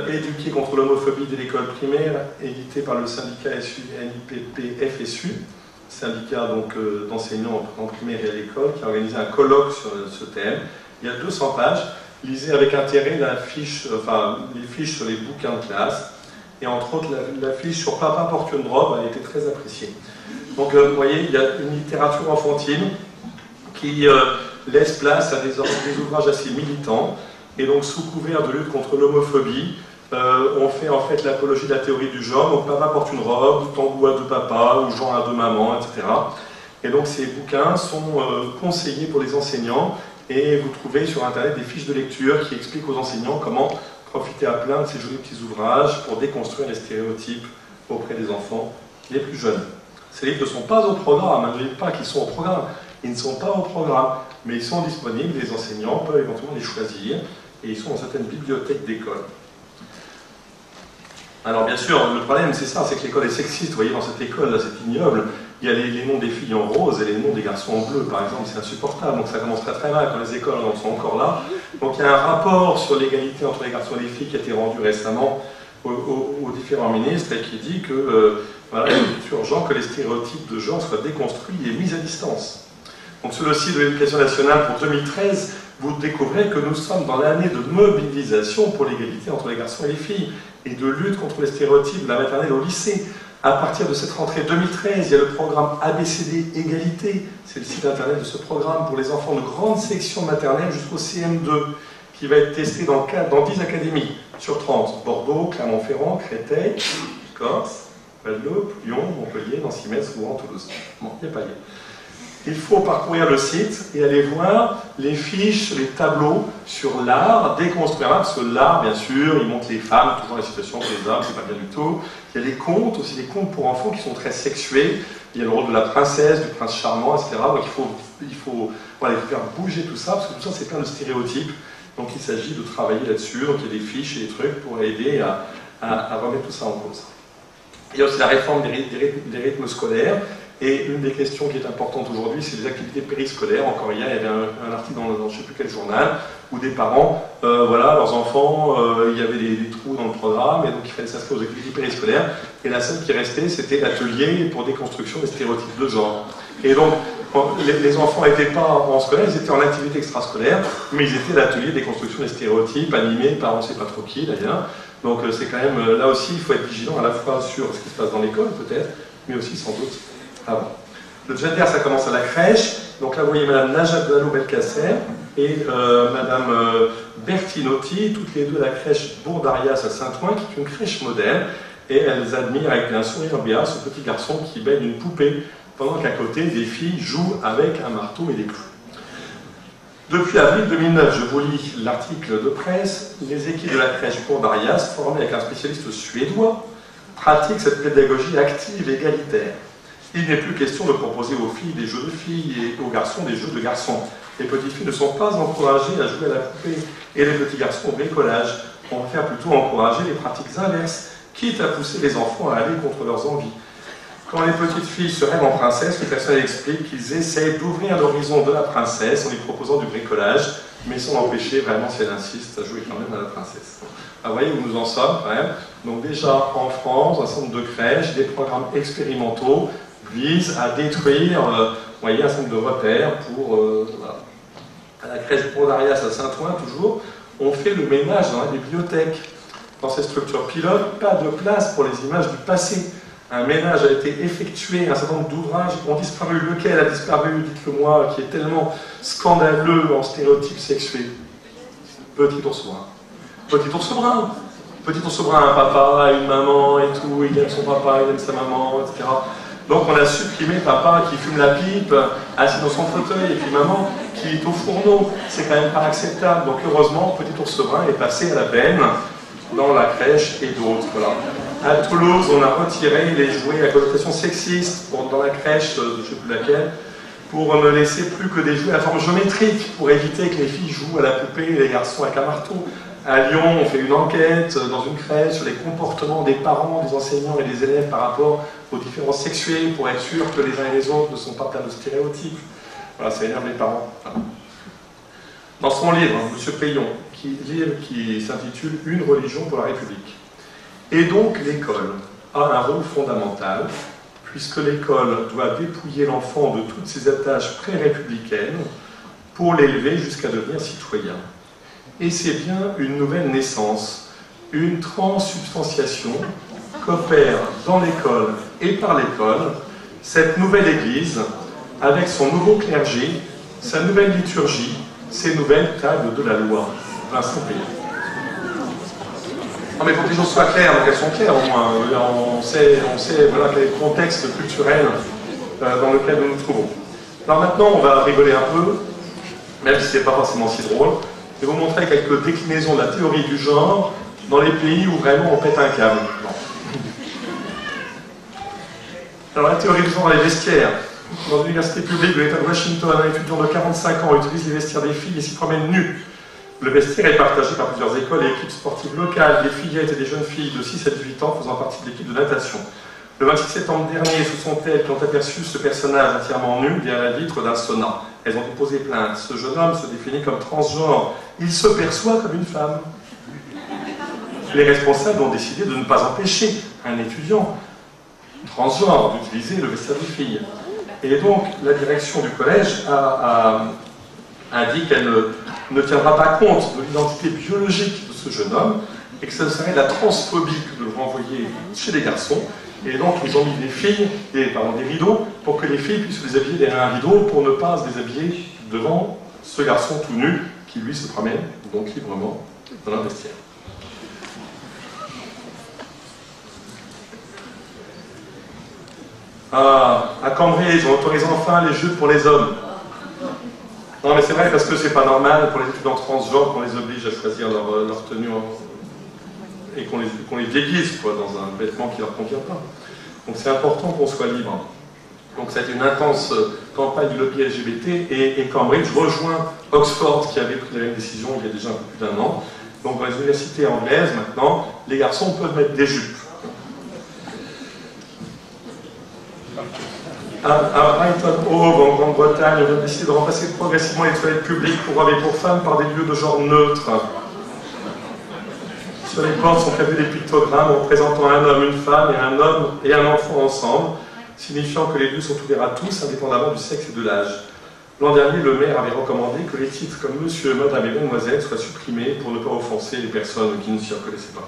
Éduquer contre l'homophobie dès l'école primaire, édité par le syndicat SUNIPP-FSU, syndicat d'enseignants en primaire et à l'école, qui a organisé un colloque sur ce thème. Il y a 200 pages. Lisez avec intérêt les fiches sur les bouquins de classe. Et entre autres, la fiche sur Papa porte une robe a été très appréciée. Donc, vous voyez, il y a une littérature enfantine qui laisse place à des ouvrages assez militants. Et donc, sous couvert de lutte contre l'homophobie, on fait en fait l'apologie de la théorie du genre. Donc, Papa porte une robe, Tanguy a deux papas, ou Jean a deux mamans, etc. Et donc, ces bouquins sont conseillés pour les enseignants. Et vous trouvez sur Internet des fiches de lecture qui expliquent aux enseignants comment profiter à plein de ces jolis petits ouvrages pour déconstruire les stéréotypes auprès des enfants les plus jeunes. Ces livres ne sont pas au programme, je ne dis pas qu'ils sont au programme, ils ne sont pas au programme, mais ils sont disponibles, les enseignants peuvent éventuellement les choisir, et ils sont dans certaines bibliothèques d'école. Alors bien sûr, le problème c'est ça, c'est que l'école est sexiste. Vous voyez, dans cette école, là, c'est ignoble. Il y a les noms des filles en rose et les noms des garçons en bleu, par exemple, c'est insupportable. Donc ça commence très très mal quand les écoles en sont encore là. Donc il y a un rapport sur l'égalité entre les garçons et les filles qui a été rendu récemment aux différents ministres et qui dit que voilà, il est urgent que les stéréotypes de genre soient déconstruits et mis à distance. Donc sur le site de l'Éducation nationale pour 2013, vous découvrez que nous sommes dans l'année de mobilisation pour l'égalité entre les garçons et les filles et de lutte contre les stéréotypes de la maternelle au lycée. À partir de cette rentrée 2013, il y a le programme ABCD Égalité, c'est le site internet de ce programme pour les enfants de grande section maternelle jusqu'au CM2, qui va être testé dans 10 académies sur 30. Bordeaux, Clermont-Ferrand, Créteil, Corse, Guadeloupe, Lyon, Montpellier, Nancy, Metz, Rouen, Toulouse. Bon, il n'y a pas lieu. Il faut parcourir le site et aller voir les fiches, les tableaux sur l'art, déconstruire l'art, parce que l'art, bien sûr, il montre les femmes, toujours la situation pour les hommes, c'est pas bien du tout. Il y a des contes, aussi des contes pour enfants qui sont très sexués. Il y a le rôle de la princesse, du prince charmant, etc. Donc il faut voilà, faire bouger tout ça, parce que tout ça, c'est plein de stéréotypes. Donc il s'agit de travailler là-dessus, donc il y a des fiches et des trucs pour aider à remettre tout ça en cause. Il y a aussi la réforme des rythmes scolaires. Et une des questions qui est importante aujourd'hui, c'est les activités périscolaires. Encore hier, il y avait un article dans je ne sais plus quel journal, où des parents, voilà, leurs enfants, il y avait des trous dans le programme, et donc il fallait s'inscrire aux activités périscolaires. Et la seule qui restait, c'était l'atelier pour déconstruction des stéréotypes de genre. Et donc, les enfants n'étaient pas en scolaire, ils étaient en activité extrascolaire, mais ils étaient à l'atelier déconstruction des stéréotypes, animés par on ne sait pas trop qui d'ailleurs. Donc c'est quand même, là aussi, il faut être vigilant à la fois sur ce qui se passe dans l'école peut-être, mais aussi sans doute avant. Le gender, ça commence à la crèche. Donc là, vous voyez Madame Najat Belkacem et Madame Bertinotti, toutes les deux à la crèche Bourdarias à Saint-Ouen, qui est une crèche modèle. et elles admirent avec un sourire béat ce petit garçon qui baigne une poupée, pendant qu'à côté, des filles jouent avec un marteau et des clous. Depuis avril 2009, je vous lis l'article de presse, les équipes de la crèche Pont d'Arias, formées avec un spécialiste suédois, pratiquent cette pédagogie active et égalitaire. Il n'est plus question de proposer aux filles des jeux de filles et aux garçons des jeux de garçons. Les petites filles ne sont pas encouragées à jouer à la poupée et les petits garçons au bricolage. On va faire plutôt encourager les pratiques inverses, quitte à pousser les enfants à aller contre leurs envies. Quand les petites filles se rêvent en princesse, le personnel explique qu'ils essaient d'ouvrir l'horizon de la princesse en lui proposant du bricolage, mais sans l'empêcher vraiment, si elle insiste, à jouer quand même à la princesse. Vous voyez où nous en sommes quand même. Donc déjà en France, un certain nombre de crèches, des programmes expérimentaux visent à détruire voyez, un certain nombre de repères pour... voilà. À la crèche Pont d'Arias à Saint-Ouen, toujours, on fait le ménage dans la bibliothèque. Dans ces structures pilotes, pas de place pour les images du passé. Un ménage a été effectué, un certain nombre d'ouvrages ont disparu. Lequel a disparu, dites-le-moi, qui est tellement scandaleux en stéréotypes sexués? Petit ours brun. Petit ours brun. Petit ours brun, un papa, une maman et tout, il aime son papa, il aime sa maman, etc. Donc on a supprimé papa qui fume la pipe, assis dans son fauteuil, et puis maman qui est au fourneau. C'est quand même pas acceptable. Donc heureusement, petit ours brun est passé à la benne dans la crèche et d'autres. Voilà. À Toulouse, on a retiré les jouets à connotation sexiste dans la crèche, je ne sais plus laquelle, pour ne laisser plus que des jouets à forme géométrique, pour éviter que les filles jouent à la poupée et les garçons avec un marteau. À Lyon, on fait une enquête dans une crèche sur les comportements des parents, des enseignants et des élèves par rapport aux différences sexuelles, pour être sûr que les uns et les autres ne sont pas pleins de stéréotypes. Voilà, ça énerve les parents. Voilà. Dans son livre, M. Payon, qui s'intitule « Une religion pour la République ». Et donc l'école a un rôle fondamental, puisque l'école doit dépouiller l'enfant de toutes ses attaches pré-républicaines pour l'élever jusqu'à devenir citoyen. Et c'est bien une nouvelle naissance, une transsubstantiation qu'opère dans l'école et par l'école cette nouvelle Église, avec son nouveau clergé, sa nouvelle liturgie, ses nouvelles tables de la loi. Vincent Payon. Non mais il faut que les choses soient claires, donc elles sont claires au moins. On sait voilà, quel est le contexte culturel dans lequel nous nous trouvons. Alors maintenant, on va rigoler un peu, même si ce n'est pas forcément si drôle, et vous montrer quelques déclinaisons de la théorie du genre dans les pays où vraiment on pète un câble. Bon. Alors la théorie du genre dans les vestiaires. Dans l'université publique de l'État de Washington, un étudiant de 45 ans utilise les vestiaires des filles et s'y promène nu. Le vestiaire est partagé par plusieurs écoles et équipes sportives locales, des fillettes et des jeunes filles de 6 à 18 ans faisant partie de l'équipe de natation. Le 26 septembre dernier, ce sont elles qui ont aperçu ce personnage entièrement nu derrière la vitre d'un sauna. Elles ont déposé plainte. Ce jeune homme se définit comme transgenre. Il se perçoit comme une femme. Les responsables ont décidé de ne pas empêcher un étudiant transgenre d'utiliser le vestiaire des filles. Et donc, la direction du collège a dit qu'elle ne tiendra pas compte de l'identité biologique de ce jeune homme et que ce serait de la transphobie de le renvoyer chez les garçons. Et donc, ils ont mis des rideaux pour que les filles puissent se déshabiller derrière un rideau pour ne pas se déshabiller devant ce garçon tout nu qui, lui, se promène donc librement dans un vestiaire. À Cambrai, ils ont autorisé enfin les jupes pour les hommes. Non mais c'est vrai parce que c'est pas normal pour les étudiants transgenres qu'on les oblige à choisir leur tenue et qu'on les déguise quoi, dans un vêtement qui leur convient pas. Donc c'est important qu'on soit libre. Donc ça a été une intense campagne du lobby LGBT et Cambridge rejoint Oxford qui avait pris la même décision il y a déjà un peu plus d'1 an. Donc dans les universités anglaises maintenant, les garçons peuvent mettre des jupes. À Brighton Hove, en Grande-Bretagne, on a décidé de remplacer progressivement les toilettes publiques pour hommes et pour femmes par des lieux de genre neutre. Sur les portes sont prévus des pictogrammes représentant un homme, une femme et un homme et un enfant ensemble, signifiant que les lieux sont ouverts à tous, indépendamment du sexe et de l'âge. L'an dernier, le maire avait recommandé que les titres comme Monsieur, Madame et Mademoiselle soient supprimés pour ne pas offenser les personnes qui ne s'y reconnaissaient pas.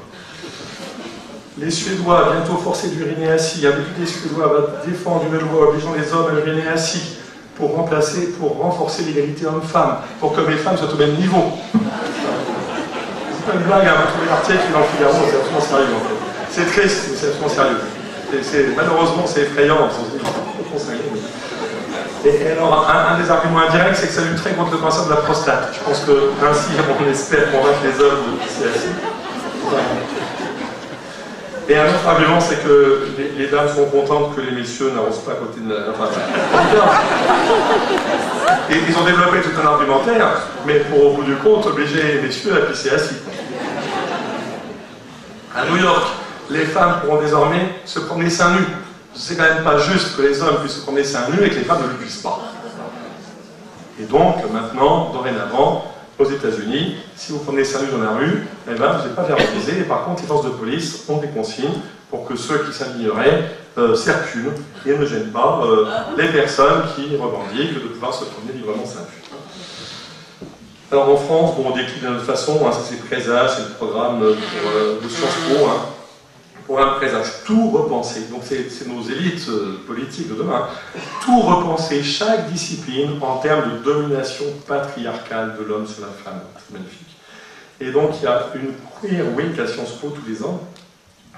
Les Suédois, bientôt forcés d'uriner assis. Un député suédois va défendre une loi obligeant les hommes à uriner assis pour renforcer l'égalité homme-femme, pour que les femmes soient au même niveau. C'est pas une blague, hein, vous trouvez l'article dans le Figaro, c'est absolument sérieux en fait. C'est triste, mais c'est absolument sérieux. Malheureusement, c'est effrayant. Et alors, un des arguments indirects, c'est que ça lutte très contre le cancer de la prostate. Je pense que ainsi, on espère convaincre les hommes de PCASI. Et un autre argument, c'est que les dames sont contentes que les messieurs n'arrosent pas à côté de la... Enfin, et ils ont développé tout un argumentaire, mais pour au bout du compte, obliger les messieurs à pisser assis. À New York, les femmes pourront désormais se promener seins nus. C'est quand même pas juste que les hommes puissent se promener seins nus et que les femmes ne le puissent pas. Et donc, maintenant, dorénavant, aux États-Unis, si vous prenez seins nus dans la rue, eh ben, vous n'êtes pas verbalisé, et par contre, les forces de police ont des consignes pour que ceux qui s'indigneraient circulent et ne gênent pas les personnes qui revendiquent de pouvoir se promener librement seins nus. Alors en France, bon, on décline de notre façon, hein, ça c'est Présage, c'est le programme de Sciences Po, hein, programme Présage, tout repenser, donc c'est nos élites politiques de demain, tout repenser, chaque discipline en termes de domination patriarcale de l'homme sur la femme, c'est magnifique. Et donc il y a une Queer Week à Sciences Po tous les ans.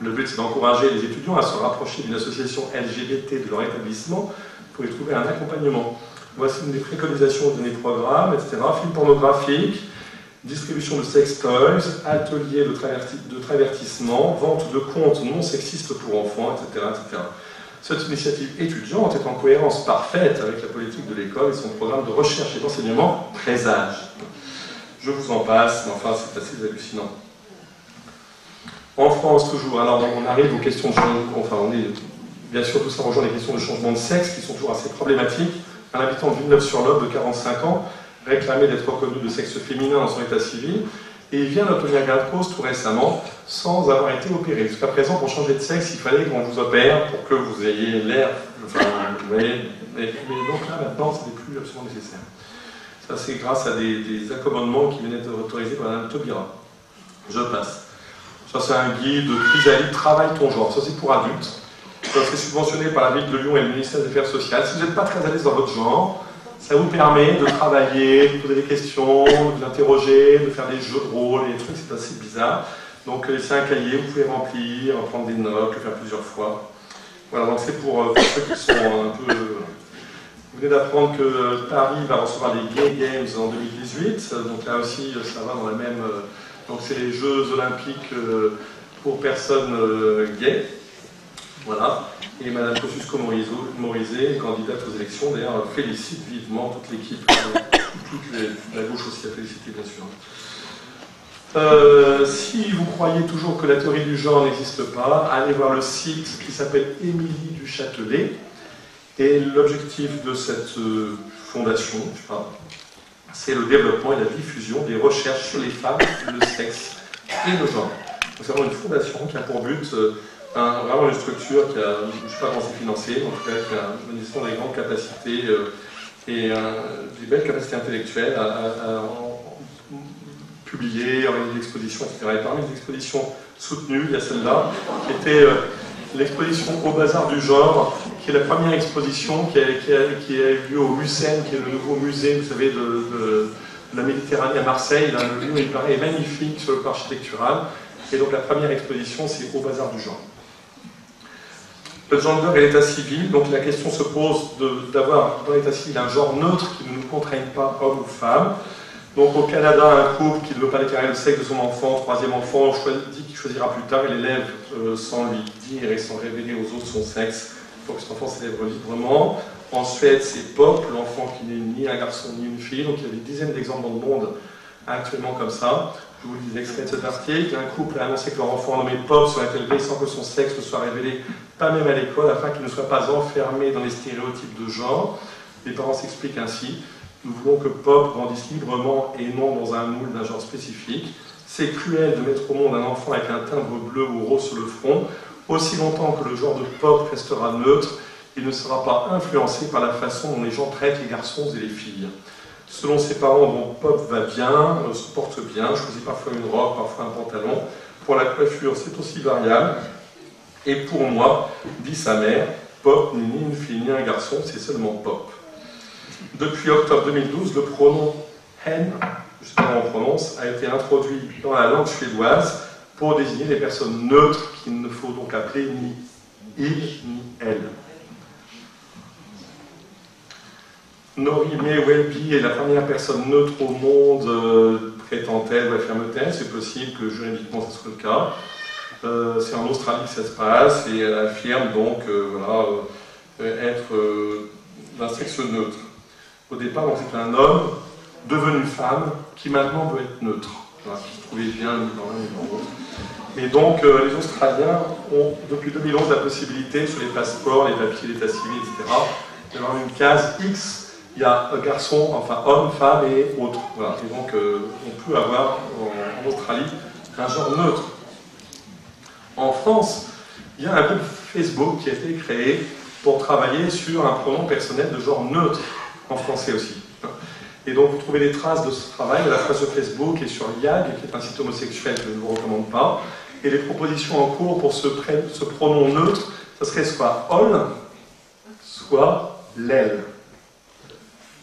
Le but c'est d'encourager les étudiants à se rapprocher d'une association LGBT de leur établissement pour y trouver un accompagnement. Voici une des préconisations de mes programmes, etc. Films pornographiques, distribution de sex toys, ateliers de travertissement, vente de contes non sexistes pour enfants, etc., etc. Cette initiative étudiante est en cohérence parfaite avec la politique de l'école et son programme de recherche et d'enseignement Présage. Je vous en passe, mais enfin c'est assez hallucinant. En France, toujours, alors on arrive aux questions de changement, enfin on est, bien sûr tout ça rejoint les questions de changement de sexe qui sont toujours assez problématiques. Un habitant de Villeneuve-sur-Lot de 45 ans réclamait d'être reconnu de sexe féminin dans son état civil, et il vient d'obtenir gain de cause tout récemment sans avoir été opéré. Jusqu'à présent, pour changer de sexe, il fallait qu'on vous opère pour que vous ayez l'air, enfin, vous voyez, mais donc là maintenant, ce n'est plus absolument nécessaire. Ça, c'est grâce à des accommodements qui venaient d'être autorisés par Mme Taubira. Je passe. Ça, c'est un guide de Chrysalide, Travaille ton genre. Ça, c'est pour adultes. Ça, c'est subventionné par la ville de Lyon et le ministère des Affaires sociales. Si vous n'êtes pas très à l'aise dans votre genre, ça vous permet de travailler, de poser des questions, de l'interroger, de faire des jeux de rôle et des trucs, c'est assez bizarre. Donc c'est un cahier, vous pouvez remplir, prendre des notes, le faire plusieurs fois. Voilà, donc c'est pour ceux qui sont un peu... Vous venez d'apprendre que Paris va recevoir les Gay Games en 2018, donc là aussi ça va dans la même... Donc c'est les Jeux Olympiques pour personnes gays. Voilà. Et Mme Kosciusko-Morizet, candidate aux élections, d'ailleurs, félicite vivement toute l'équipe, toute la gauche aussi a félicité, bien sûr. Si vous croyez toujours que la théorie du genre n'existe pas, allez voir le site qui s'appelle Émilie du Châtelet. Et l'objectif de cette fondation, je sais pas, c'est le développement et la diffusion des recherches sur les femmes, le sexe et le genre. Donc c'est vraiment une fondation qui a pour but... vraiment une structure qui a, je ne sais pas comment c'est financé, en tout cas qui a une des grandes capacités et des belles capacités intellectuelles à publier, organiser des expositions, etc. Et parmi les expositions soutenues, il y a celle-là, qui était l'exposition Au Bazar du Genre, qui est la première exposition qui a eu lieu au Mucem, qui est le nouveau musée, vous savez, de la Méditerranée à Marseille. Là, le lieu, il paraît magnifique sur le plan architectural. Et donc la première exposition, c'est Au Bazar du Genre. Le gender et l'état civil, donc la question se pose d'avoir dans l'état civil un genre neutre qui ne nous contraigne pas, homme ou femme. Donc au Canada, un couple qui ne veut pas déclarer le sexe de son enfant, troisième enfant, dit qu'il choisira plus tard et l'élève sans lui dire et sans révéler aux autres son sexe, pour que cet enfant s'élève librement. En Suède, c'est Pop, l'enfant qui n'est ni un garçon ni une fille, donc il y a des dizaines d'exemples dans le monde actuellement comme ça. Je vous lis des extraits de cet article. Un couple a annoncé que leur enfant nommé Pop serait élevé sans que son sexe ne soit révélé, pas même à l'école, afin qu'il ne soit pas enfermé dans les stéréotypes de genre. Les parents s'expliquent ainsi. Nous voulons que Pop grandisse librement et non dans un moule d'un genre spécifique. C'est cruel de mettre au monde un enfant avec un timbre bleu ou rose sur le front. Aussi longtemps que le genre de Pop restera neutre, il ne sera pas influencé par la façon dont les gens traitent les garçons et les filles. Selon ses parents, bon, Pop va bien, se porte bien, choisit parfois une robe, parfois un pantalon. Pour la coiffure, c'est aussi variable. Et pour moi, dit sa mère, Pop n'est ni une fille ni un garçon, c'est seulement Pop. Depuis octobre 2012, le pronom hen, je ne sais pas comment on prononce, a été introduit dans la langue suédoise pour désigner les personnes neutres qu'il ne faut donc appeler ni il ni elle. Norime Welby est la première personne neutre au monde, prétend-elle ou affirme-t-elle. C'est possible que juridiquement ce soit le cas. C'est en Australie que ça se passe et elle affirme donc voilà, être d'un sexe neutre. Au départ, c'est un homme devenu femme qui maintenant veut être neutre. Voilà, qui se trouvait bien ni dans l'un ni dans l'autre. Et donc, les Australiens ont depuis 2011 la possibilité, sur les passeports, les papiers, l'état civil, etc., d'avoir une case X. Il y a garçon, enfin homme, femme et autres. Voilà. Et donc, on peut avoir en Australie un genre neutre. En France, il y a un groupe Facebook qui a été créé pour travailler sur un pronom personnel de genre neutre, en français aussi. Et donc, vous trouvez des traces de ce travail à la fois sur Facebook et sur YAG, qui est un site homosexuel que je ne vous recommande pas. Et les propositions en cours pour ce pronom neutre, ça serait soit ol, soit l'elle.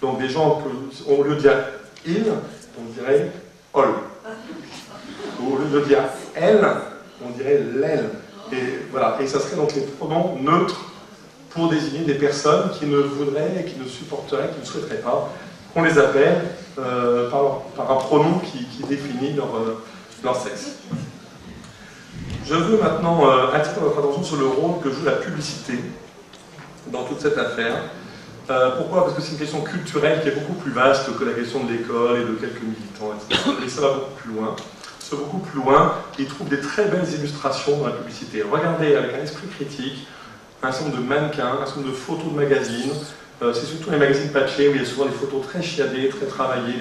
Donc des gens, au lieu de dire il, on dirait ol. Au lieu de dire elle, on dirait l'elle. Et voilà. Et ça serait donc les pronoms neutres pour désigner des personnes qui ne voudraient, qui ne supporteraient, qui ne souhaiteraient pas qu'on les appelle par un pronom qui définit leur sexe. Je veux maintenant attirer votre attention sur le rôle que joue la publicité dans toute cette affaire. Pourquoi? Parce que c'est une question culturelle qui est beaucoup plus vaste que la question de l'école et de quelques militants, etc. Et ça va beaucoup plus loin. C'est beaucoup plus loin, ils trouvent des très belles illustrations dans la publicité. Regardez avec un esprit critique un certain nombre de mannequins, un certain nombre de photos de magazines. C'est surtout les magazines papier où il y a souvent des photos très chiadées, très travaillées,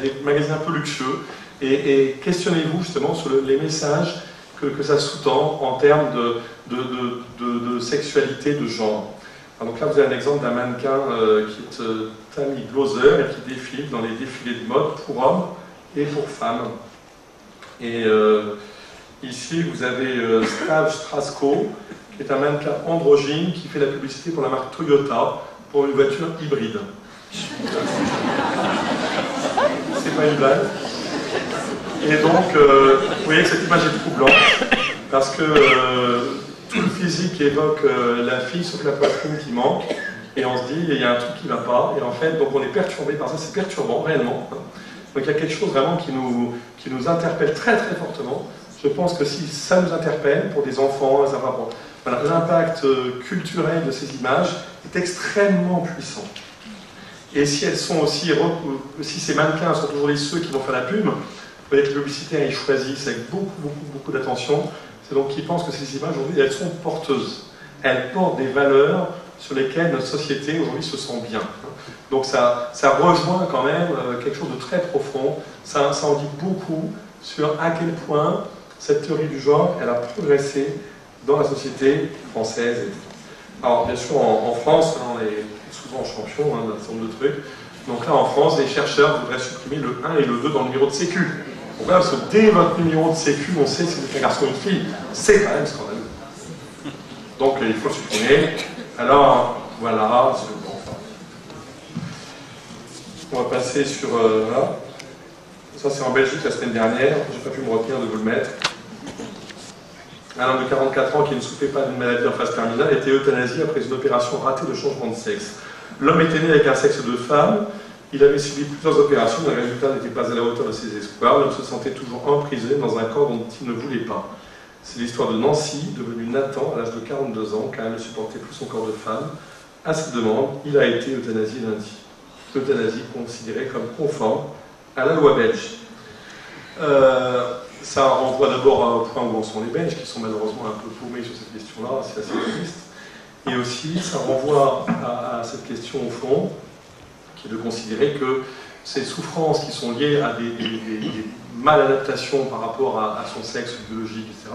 des magazines un peu luxueux. Et questionnez-vous justement sur les messages que ça sous-tend en termes de sexualité, de genre. Alors donc là, vous avez un exemple d'un mannequin qui est Tammy Gloser et qui défile dans les défilés de mode pour hommes et pour femmes. Et ici, vous avez Stav Strasko, qui est un mannequin androgyne qui fait la publicité pour la marque Toyota pour une voiture hybride. C'est pas une blague. Et donc, vous voyez que cette image est troublante, parce que tout le physique évoque la fille, sauf la poitrine qui manque, et on se dit, il y a un truc qui ne va pas, et en fait, donc on est perturbé par ça, c'est perturbant, réellement. Donc il y a quelque chose vraiment qui nous interpelle très très fortement. Je pense que si ça nous interpelle, pour des enfants, voilà, l'impact culturel de ces images est extrêmement puissant. Et si elles sont aussi, si ces mannequins sont toujours ceux qui vont faire la pub, vous voyez que les publicitaires ils choisissent avec beaucoup d'attention. C'est donc qu'ils pensent que ces images aujourd'hui elles sont porteuses. Elles portent des valeurs sur lesquelles notre société aujourd'hui se sent bien. Donc ça rejoint quand même quelque chose de très profond. Ça en dit beaucoup sur à quel point cette théorie du genre elle a progressé dans la société française. Alors bien sûr en France, on est souvent champion d'un certain nombre de trucs. Donc là en France, les chercheurs voudraient supprimer le 1 et le 2 dans le numéro de sécu. Donc là, parce que dès votre numéro de sécu, on sait si c'est un garçon ou une fille. C'est quand même scandaleux. Donc il faut le supprimer. Alors voilà, on va passer sur... voilà. Ça c'est en Belgique la semaine dernière, j'ai pas pu me retenir de vous le mettre. Un homme de 44 ans qui ne souffrait pas d'une maladie en phase terminale a été euthanasié après une opération ratée de changement de sexe. L'homme était né avec un sexe de femme, il avait subi plusieurs opérations, mais le résultat n'était pas à la hauteur de ses espoirs. L'homme se sentait toujours emprisonné dans un corps dont il ne voulait pas. C'est l'histoire de Nancy, devenue Nathan à l'âge de 42 ans, car elle ne supportait plus son corps de femme. À cette demande, il a été euthanasié lundi. L'euthanasie considérée comme conforme à la loi belge. Ça renvoie d'abord au point où en sont les Belges, qui sont malheureusement un peu paumés sur cette question-là, c'est assez triste. Et aussi, ça renvoie à cette question au fond, qui est de considérer que ces souffrances qui sont liées à des maladaptations par rapport à son sexe biologique, etc.,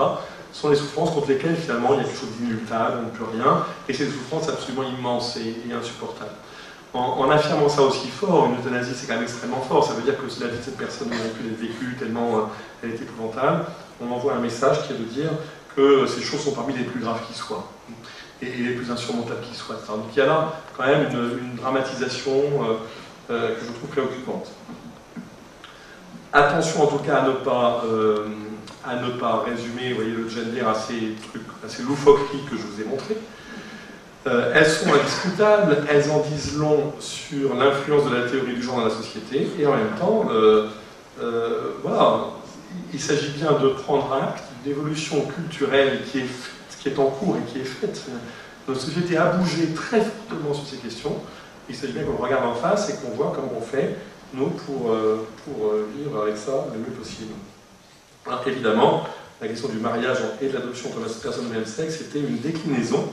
sont des souffrances contre lesquelles finalement il y a quelque chose d'inéluctable, on ne peut rien, et c'est des souffrances absolument immenses et insupportables. En affirmant ça aussi fort, une euthanasie c'est quand même extrêmement fort, ça veut dire que la vie de cette personne n'aurait pu être vécue tellement elle est épouvantable, on envoie un message qui est de dire que ces choses sont parmi les plus graves qui soient, et les plus insurmontables qui soient. Donc il y a là quand même une dramatisation que je trouve préoccupante. Attention en tout cas à ne par résumer, vous voyez le gender assez loufoquerie que je vous ai montré. Elles sont indiscutables, elles en disent long sur l'influence de la théorie du genre dans la société, et en même temps, voilà, il s'agit bien de prendre acte d'une évolution culturelle qui est en cours et qui est faite. Notre société a bougé très fortement sur ces questions. Il s'agit bien qu'on regarde en face et qu'on voit comment on fait, nous, pour vivre avec ça le mieux possible. Alors évidemment, la question du mariage et de l'adoption entre personnes de même sexe était une déclinaison,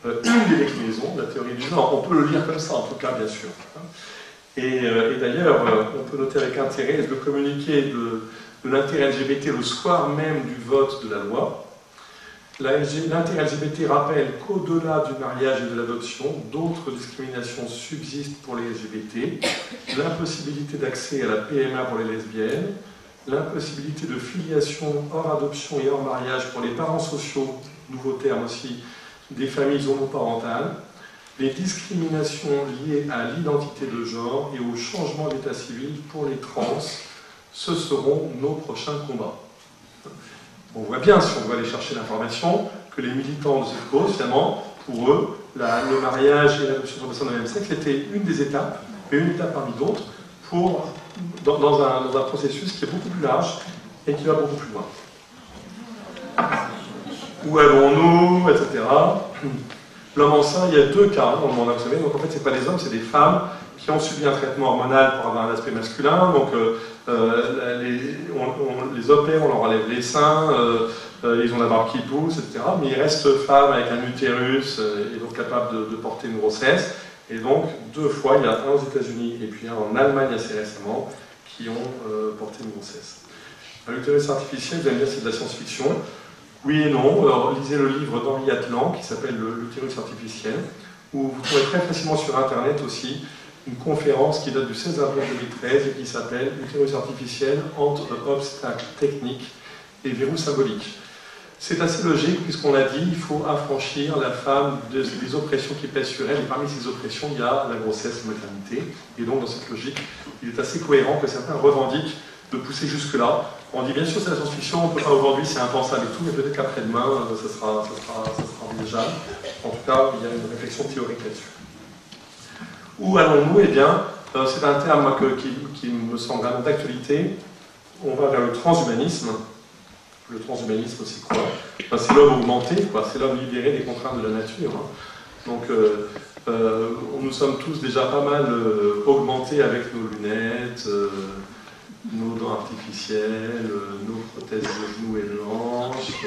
une des déclinaisons de la théorie du genre. On peut le lire comme ça, en tout cas, bien sûr. Et d'ailleurs, on peut noter avec intérêt le communiqué de l'intérêt LGBT le soir même du vote de la loi. L'intérêt LGBT rappelle qu'au-delà du mariage et de l'adoption, d'autres discriminations subsistent pour les LGBT, l'impossibilité d'accès à la PMA pour les lesbiennes, l'impossibilité de filiation hors adoption et hors mariage pour les parents sociaux, nouveau terme aussi, des familles homoparentales, les discriminations liées à l'identité de genre et au changement d'état civil pour les trans. Ce seront nos prochains combats. On voit bien, si on veut aller chercher l'information, que les militants de cette cause, finalement, pour eux, le mariage et l'adoption de personnes de même sexe était une des étapes, mais une étape parmi d'autres, dans un processus qui est beaucoup plus large et qui va beaucoup plus loin. Où allons-nous, etc. L'homme enceint, il y a deux cas dans le monde, vous savez, donc en fait, ce n'est pas les hommes, c'est des femmes qui ont subi un traitement hormonal pour avoir un aspect masculin, donc les opère, on leur enlève les seins, ils ont la barbe qui pousse, etc. Mais ils restent femmes avec un utérus et donc capables de porter une grossesse. Et donc, 2 fois, il y a un aux États-Unis et puis un en Allemagne assez récemment, qui ont porté une grossesse. L'utérus artificiel, vous allez me dire, c'est de la science-fiction. Oui et non. Alors, lisez le livre d'Henri Atlan qui s'appelle L'utérus artificiel, où vous trouvez très facilement sur Internet aussi une conférence qui date du 16 avril 2013 et qui s'appelle L'utérus artificiel entre obstacles techniques et verrous symboliques. C'est assez logique puisqu'on l'a dit, il faut affranchir la femme des oppressions qui pèsent sur elle, et parmi ces oppressions, il y a la grossesse et la maternité. Et donc, dans cette logique, il est assez cohérent que certains revendiquent de pousser jusque-là. On dit bien sûr c'est la science-fiction, on ne peut pas aujourd'hui, c'est impensable et tout, mais peut-être qu'après-demain, ça sera envisageable. En tout cas, il y a une réflexion théorique là-dessus. Où allons-nous? Eh bien, c'est un terme qui me semble vraiment d'actualité. On va vers le transhumanisme. Le transhumanisme, c'est quoi? Enfin, c'est l'homme augmenté, c'est l'homme libéré des contraintes de la nature. Donc, nous sommes tous déjà pas mal augmentés avec nos lunettes, nos dents artificielles, nos prothèses de genoux et de hanches,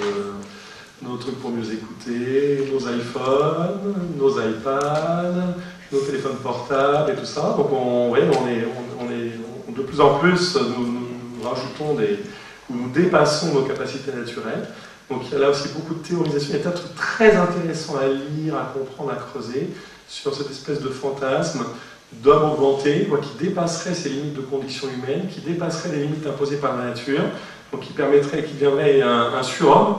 nos trucs pour mieux écouter, nos iPhones, nos iPads, nos téléphones portables et tout ça. Donc, de plus en plus, nous rajoutons où nous dépassons nos capacités naturelles. Donc il y a là aussi beaucoup de théorisation. Il y a des trucs très intéressants à lire, à comprendre, à creuser sur cette espèce de fantasme d'homme augmenté, qui dépasserait ces limites de conditions humaines, qui dépasserait les limites imposées par la nature, donc qui deviendrait un surhomme.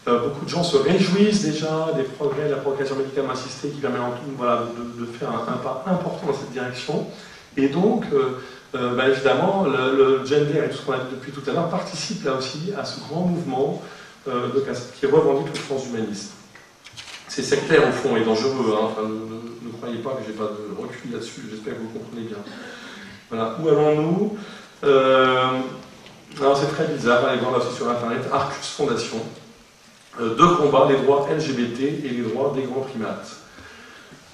Beaucoup de gens se réjouissent déjà des progrès de la procréation médicalement assistée qui permet de faire un pas important dans cette direction. Et donc, évidemment, le gender et tout ce qu'on a dit depuis tout à l'heure participe là aussi à ce grand mouvement qui revendique le transhumanisme. C'est sectaire au fond et dangereux, ne croyez pas que j'ai pas de recul là-dessus, j'espère que vous comprenez bien. Voilà, où allons-nous? Alors c'est très bizarre, allez voir là aussi sur Internet, Arcus Fondation, 2 combats, les droits LGBT et les droits des grands primates.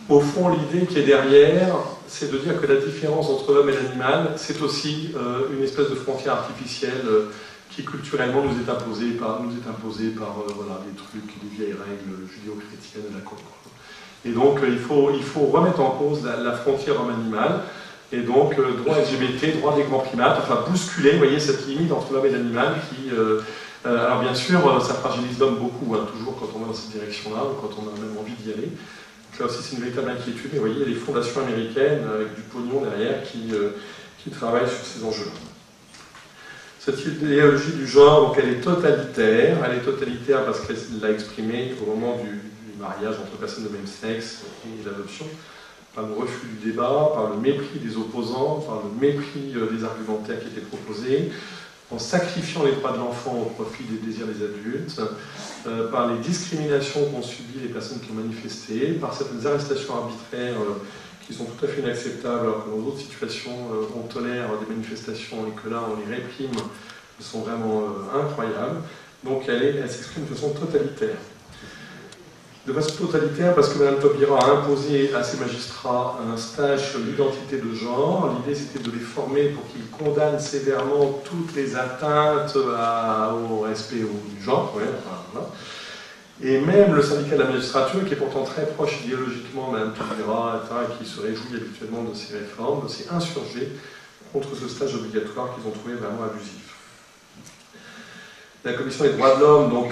Au fond, l'idée qui est derrière, c'est de dire que la différence entre l'homme et l'animal, c'est aussi une espèce de frontière artificielle qui culturellement nous est imposée par des trucs, des vieilles règles judéo-chrétiennes de la cour. Et donc, il faut remettre en cause la frontière homme-animal, et donc, droit LGBT, droit des grands primates, enfin bousculer, vous voyez, cette limite entre l'homme et l'animal qui... alors bien sûr, ça fragilise l'homme beaucoup, toujours quand on va dans cette direction-là, ou quand on a même envie d'y aller. Là aussi, c'est une véritable inquiétude. Mais vous voyez, il y a des fondations américaines avec du pognon derrière qui travaillent sur ces enjeux-là. Cette idéologie du genre, donc, elle est totalitaire. Elle est totalitaire parce qu'elle l'a exprimée au moment du mariage entre personnes de même sexe et l'adoption, par le refus du débat, par le mépris des opposants, par le mépris des argumentaires qui étaient proposés, en sacrifiant les droits de l'enfant au profit des désirs des adultes, par les discriminations qu'ont subies les personnes qui ont manifesté, par certaines arrestations arbitraires qui sont tout à fait inacceptables, alors que dans d'autres situations, on tolère des manifestations et que là, on les réprime, elles sont vraiment incroyables. Donc elle s'exprime de façon totalitaire. De façon totalitaire parce que Mme Taubira a imposé à ses magistrats un stage sur l'identité de genre. L'idée c'était de les former pour qu'ils condamnent sévèrement toutes les atteintes au respect du genre. Ouais, voilà. Et même le syndicat de la magistrature, qui est pourtant très proche idéologiquement de Mme Taubira, et qui se réjouit habituellement de ces réformes, s'est insurgé contre ce stage obligatoire qu'ils ont trouvé vraiment abusif. La Commission des droits de l'homme, donc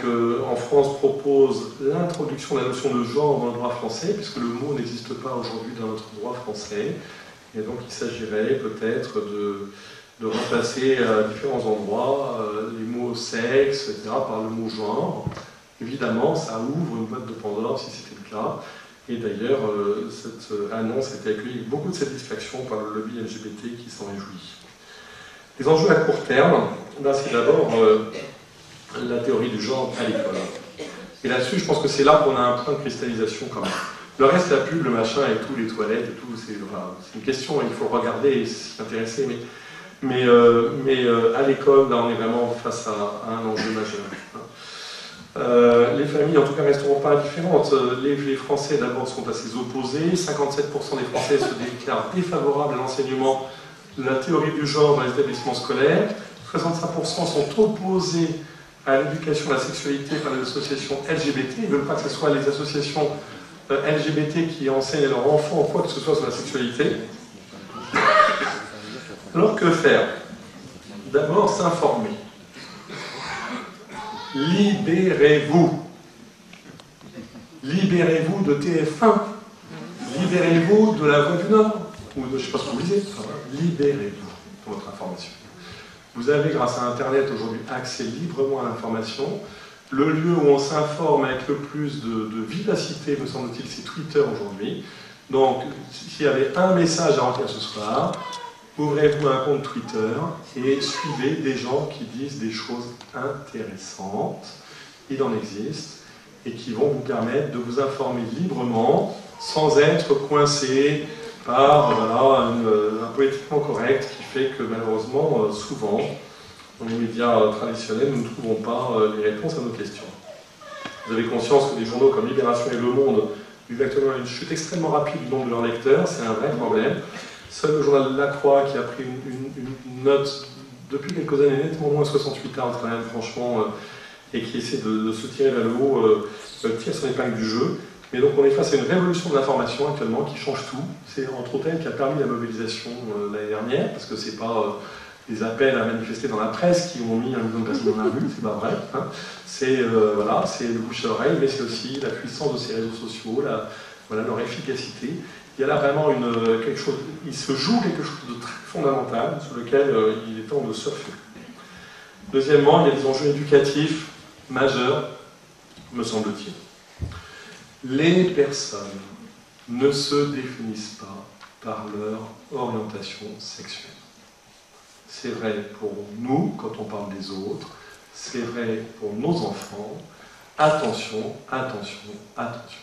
en France, propose l'introduction de la notion de genre dans le droit français, puisque le mot n'existe pas aujourd'hui dans notre droit français. Et donc il s'agirait peut-être de remplacer à différents endroits les mots sexe, etc., par le mot genre. Évidemment, ça ouvre une boîte de Pandore si c'était le cas. Et d'ailleurs, cette annonce a été accueillie avec beaucoup de satisfaction par le lobby LGBT qui s'en réjouit. Les enjeux à court terme, c'est d'abord la théorie du genre à l'école. Et là-dessus, je pense que c'est là qu'on a un point de cristallisation quand même. Le reste, la pub, le machin et tout, les toilettes et tout, c'est une question, il faut regarder et s'y intéresser. Mais à l'école, là, on est vraiment face à un enjeu majeur. Les familles, en tout cas, resteront pas indifférentes. Les Français, d'abord, sont assez opposés. 57% des Français se déclarent défavorables à l'enseignement de la théorie du genre dans les établissements scolaires. 65% sont opposés à l'éducation à la sexualité par les associations LGBT. Ils ne veulent pas que ce soit les associations LGBT qui enseignent à leurs enfants quoi que ce soit sur la sexualité. Alors que faire? D'abord, s'informer. Libérez-vous. Libérez-vous de TF1. Libérez-vous de La Voix du Nord. Ou de, je ne sais pas ce que vous lisez. Libérez-vous de votre information. Vous avez, grâce à Internet, aujourd'hui, accès librement à l'information. Le lieu où on s'informe avec le plus de vivacité, me semble-t-il, c'est Twitter aujourd'hui. Donc, s'il y avait un message à remplir ce soir, ouvrez-vous un compte Twitter et suivez des gens qui disent des choses intéressantes. Il en existe. Et qui vont vous permettre de vous informer librement, sans être coincé par un politiquement correct qui fait que malheureusement, souvent, dans les médias traditionnels, nous ne trouvons pas les réponses à nos questions. Vous avez conscience que des journaux comme Libération et Le Monde vivent actuellement une chute extrêmement rapide du nombre de leurs lecteurs, c'est un vrai problème. Seul le journal La Croix, qui a pris une note depuis quelques années, nettement moins 68 ans quand même, franchement, et qui essaie de se tirer vers le haut, tire son épingle du jeu. Mais donc on est face à une révolution de l'information actuellement qui change tout. C'est entre autres elle qui a permis la mobilisation l'année dernière, parce que c'est pas les appels à manifester dans la presse qui ont mis 1 million de personnes dans la rue, c'est pas vrai. Hein. C'est le bouche à oreille, mais c'est aussi la puissance de ces réseaux sociaux, leur efficacité. Il y a là vraiment quelque chose, il se joue quelque chose de très fondamental sur lequel il est temps de surfer. Deuxièmement, il y a des enjeux éducatifs majeurs, me semble-t-il. Les personnes ne se définissent pas par leur orientation sexuelle. C'est vrai pour nous, quand on parle des autres, c'est vrai pour nos enfants. Attention, attention, attention.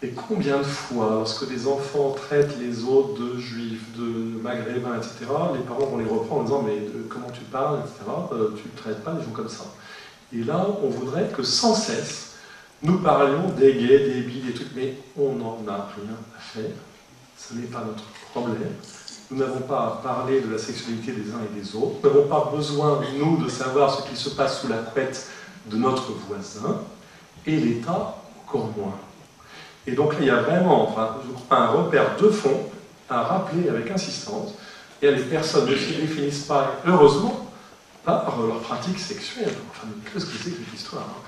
Et combien de fois, lorsque des enfants traitent les autres de juifs, de maghrébins, etc., les parents vont les reprendre en disant « mais comment tu parles, etc. Tu ne traites pas les gens comme ça ». Et là, on voudrait que sans cesse, nous parlions des gays, des bi, des trucs, mais on n'en a rien à faire. Ce n'est pas notre problème. Nous n'avons pas à parler de la sexualité des uns et des autres. Nous n'avons pas besoin, nous, de savoir ce qui se passe sous la couette de notre voisin, et l'État encore moins. Et donc là, il y a vraiment, je crois, un repère de fond à rappeler avec insistance. Et les personnes ne se définissent pas, heureusement, par leur pratique sexuelle. Enfin, qu'est-ce que c'est que cette histoire, hein.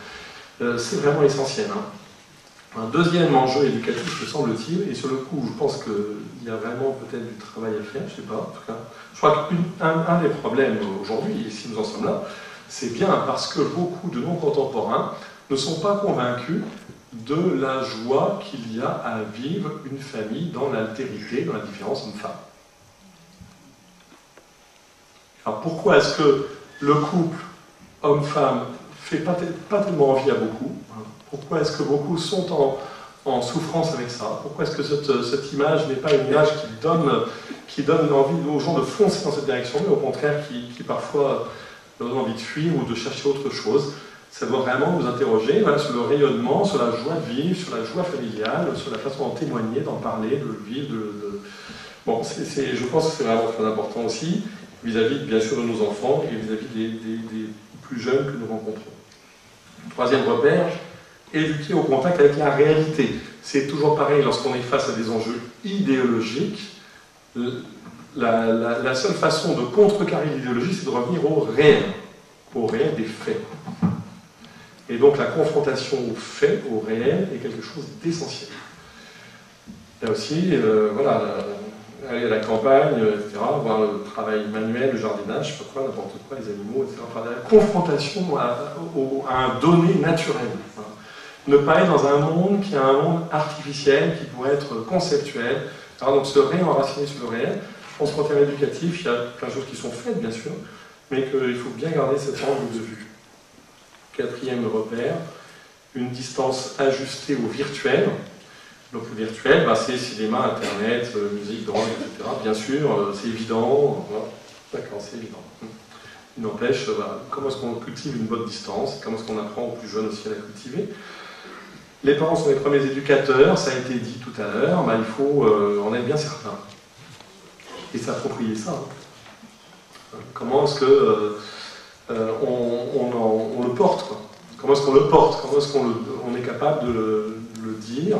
C'est vraiment essentiel. Hein. Un deuxième enjeu éducatif, me semble-t-il, et sur le coup, je pense qu'il y a vraiment peut-être du travail à faire, je ne sais pas, en tout cas. Je crois qu'un des problèmes aujourd'hui, et si nous en sommes là, c'est bien parce que beaucoup de nos contemporains ne sont pas convaincus de la joie qu'il y a à vivre une famille dans l'altérité, dans la différence homme-femme. Alors pourquoi est-ce que le couple homme-femme fait pas tellement envie à beaucoup? Pourquoi est-ce que beaucoup sont en souffrance avec ça? Pourquoi est-ce que cette image n'est pas une image qui donne envie aux gens de foncer dans cette direction, mais au contraire qui parfois leur donne envie de fuir ou de chercher autre chose? Ça doit vraiment nous interroger sur le rayonnement, sur la joie de vivre, sur la joie familiale, sur la façon d'en témoigner, d'en parler, de le vivre. Bon, je pense que c'est vraiment très important aussi, vis-à-vis bien sûr de nos enfants et vis-à-vis des plus jeunes que nous rencontrons. Troisième repère, éduquer au contact avec la réalité. C'est toujours pareil lorsqu'on est face à des enjeux idéologiques. La seule façon de contrecarrer l'idéologie, c'est de revenir au réel des faits. Et donc la confrontation aux faits, au réel, est quelque chose d'essentiel. Là aussi, aller à la campagne, etc., voir le travail manuel, le jardinage, je sais pas quoi, n'importe quoi, les animaux, etc. Enfin, la confrontation à un donné naturel. Voilà. Ne pas être dans un monde qui est un monde artificiel, qui pourrait être conceptuel. Alors, donc se réenraciner sur le réel. Je pense qu'en termes éducatifs, il y a plein de choses qui sont faites, bien sûr, mais qu'il faut bien garder cet angle de vue. Quatrième repère, une distance ajustée au virtuel. Donc le virtuel, c'est cinéma, internet, musique, drogue, etc. Bien sûr, c'est évident. Voilà. D'accord, c'est évident. Il n'empêche, comment est-ce qu'on cultive une bonne distance? Comment est-ce qu'on apprend aux plus jeunes aussi à la cultiver? Les parents sont les premiers éducateurs, ça a été dit tout à l'heure, il faut en être bien certain. Et s'approprier ça. Comment est-ce que on le porte, quoi. Comment est-ce qu'on le porte? Comment est-ce qu'on est capable de le dire?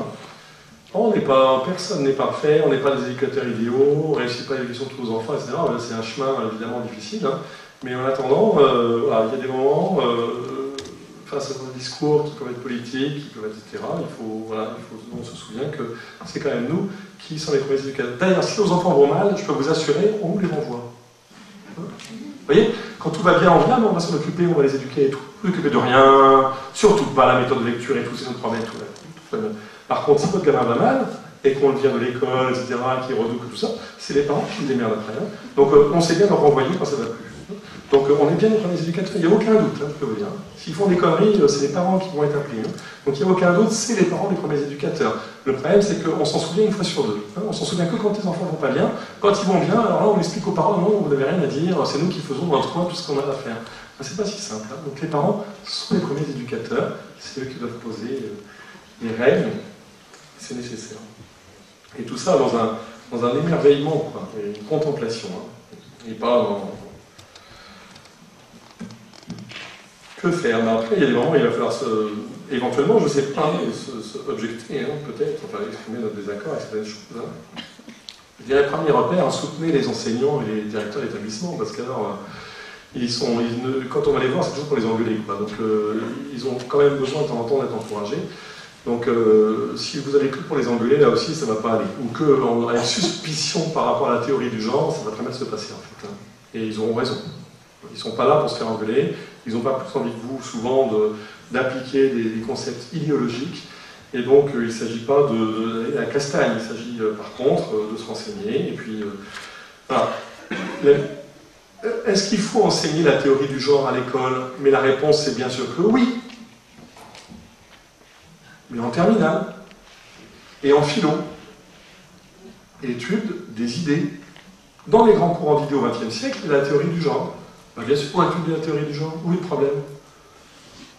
Personne n'est parfait, on n'est pas des éducateurs idéaux, on ne réussit pas l'éducation de tous nos enfants, etc. C'est un chemin évidemment difficile, mais en attendant, il y a des moments, face à des discours qui peuvent être politiques, qui peuvent être, etc., on se souvient que c'est quand même nous qui sommes les premiers éducateurs. D'ailleurs, si nos enfants vont mal, je peux vous assurer, on vous les renvoie. Vous voyez, quand tout va bien, on va s'en occuper, on va les éduquer et tout. Ne s'occuper de rien, surtout pas la méthode de lecture et tout, c'est notre problème. Tout. Par contre, si votre gamin va mal, et qu'on le vient de l'école, etc., qu'il redouble tout ça, c'est les parents qui le démerdent après. Donc on sait bien leur renvoyer quand ça va plus. Donc on est bien les premiers éducateurs, il n'y a aucun doute, je peux vous dire. S'ils font des conneries, c'est les parents qui vont être appelés. Donc il n'y a aucun doute, c'est les parents les premiers éducateurs. Le problème, c'est qu'on s'en souvient une fois sur deux. On s'en souvient que quand les enfants ne vont pas bien. Quand ils vont bien, alors là on explique aux parents, non, vous n'avez rien à dire, c'est nous qui faisons dans notre coin tout ce qu'on a à faire. C'est pas si simple. Donc les parents sont les premiers éducateurs, c'est eux qui doivent poser les règles, c'est nécessaire. Et tout ça dans un émerveillement, quoi, et une contemplation, et pas dans... Que faire? Mais après, il y a des moments où il va falloir éventuellement, je ne sais pas, objecter, peut-être, exprimer notre désaccord avec certaines choses. Je dirais, premier repère, soutenez les enseignants et les directeurs d'établissement, parce qu'alors, quand on va les voir, c'est toujours pour les engueuler, quoi. Donc, ils ont quand même besoin de temps en temps d'être encouragés. Donc, si vous avez que pour les engueuler, là aussi, ça ne va pas aller. Ou qu'on a une suspicion par rapport à la théorie du genre, ça va très mal se passer, en fait. Et ils auront raison. Ils ne sont pas là pour se faire engueuler. Ils n'ont pas plus envie que vous, souvent, d'appliquer des concepts idéologiques. Et donc, il ne s'agit pas d'aller à la castagne. Il s'agit, par contre, de se renseigner. Et puis, voilà. Est-ce qu'il faut enseigner la théorie du genre à l'école? Mais la réponse, c'est bien sûr que oui. Mais en terminale, et en philo, étude des idées. Dans les grands courants d'idées au XXe siècle, il y a la théorie du genre. Bien sûr, on étudie la théorie du genre. Où est le problème?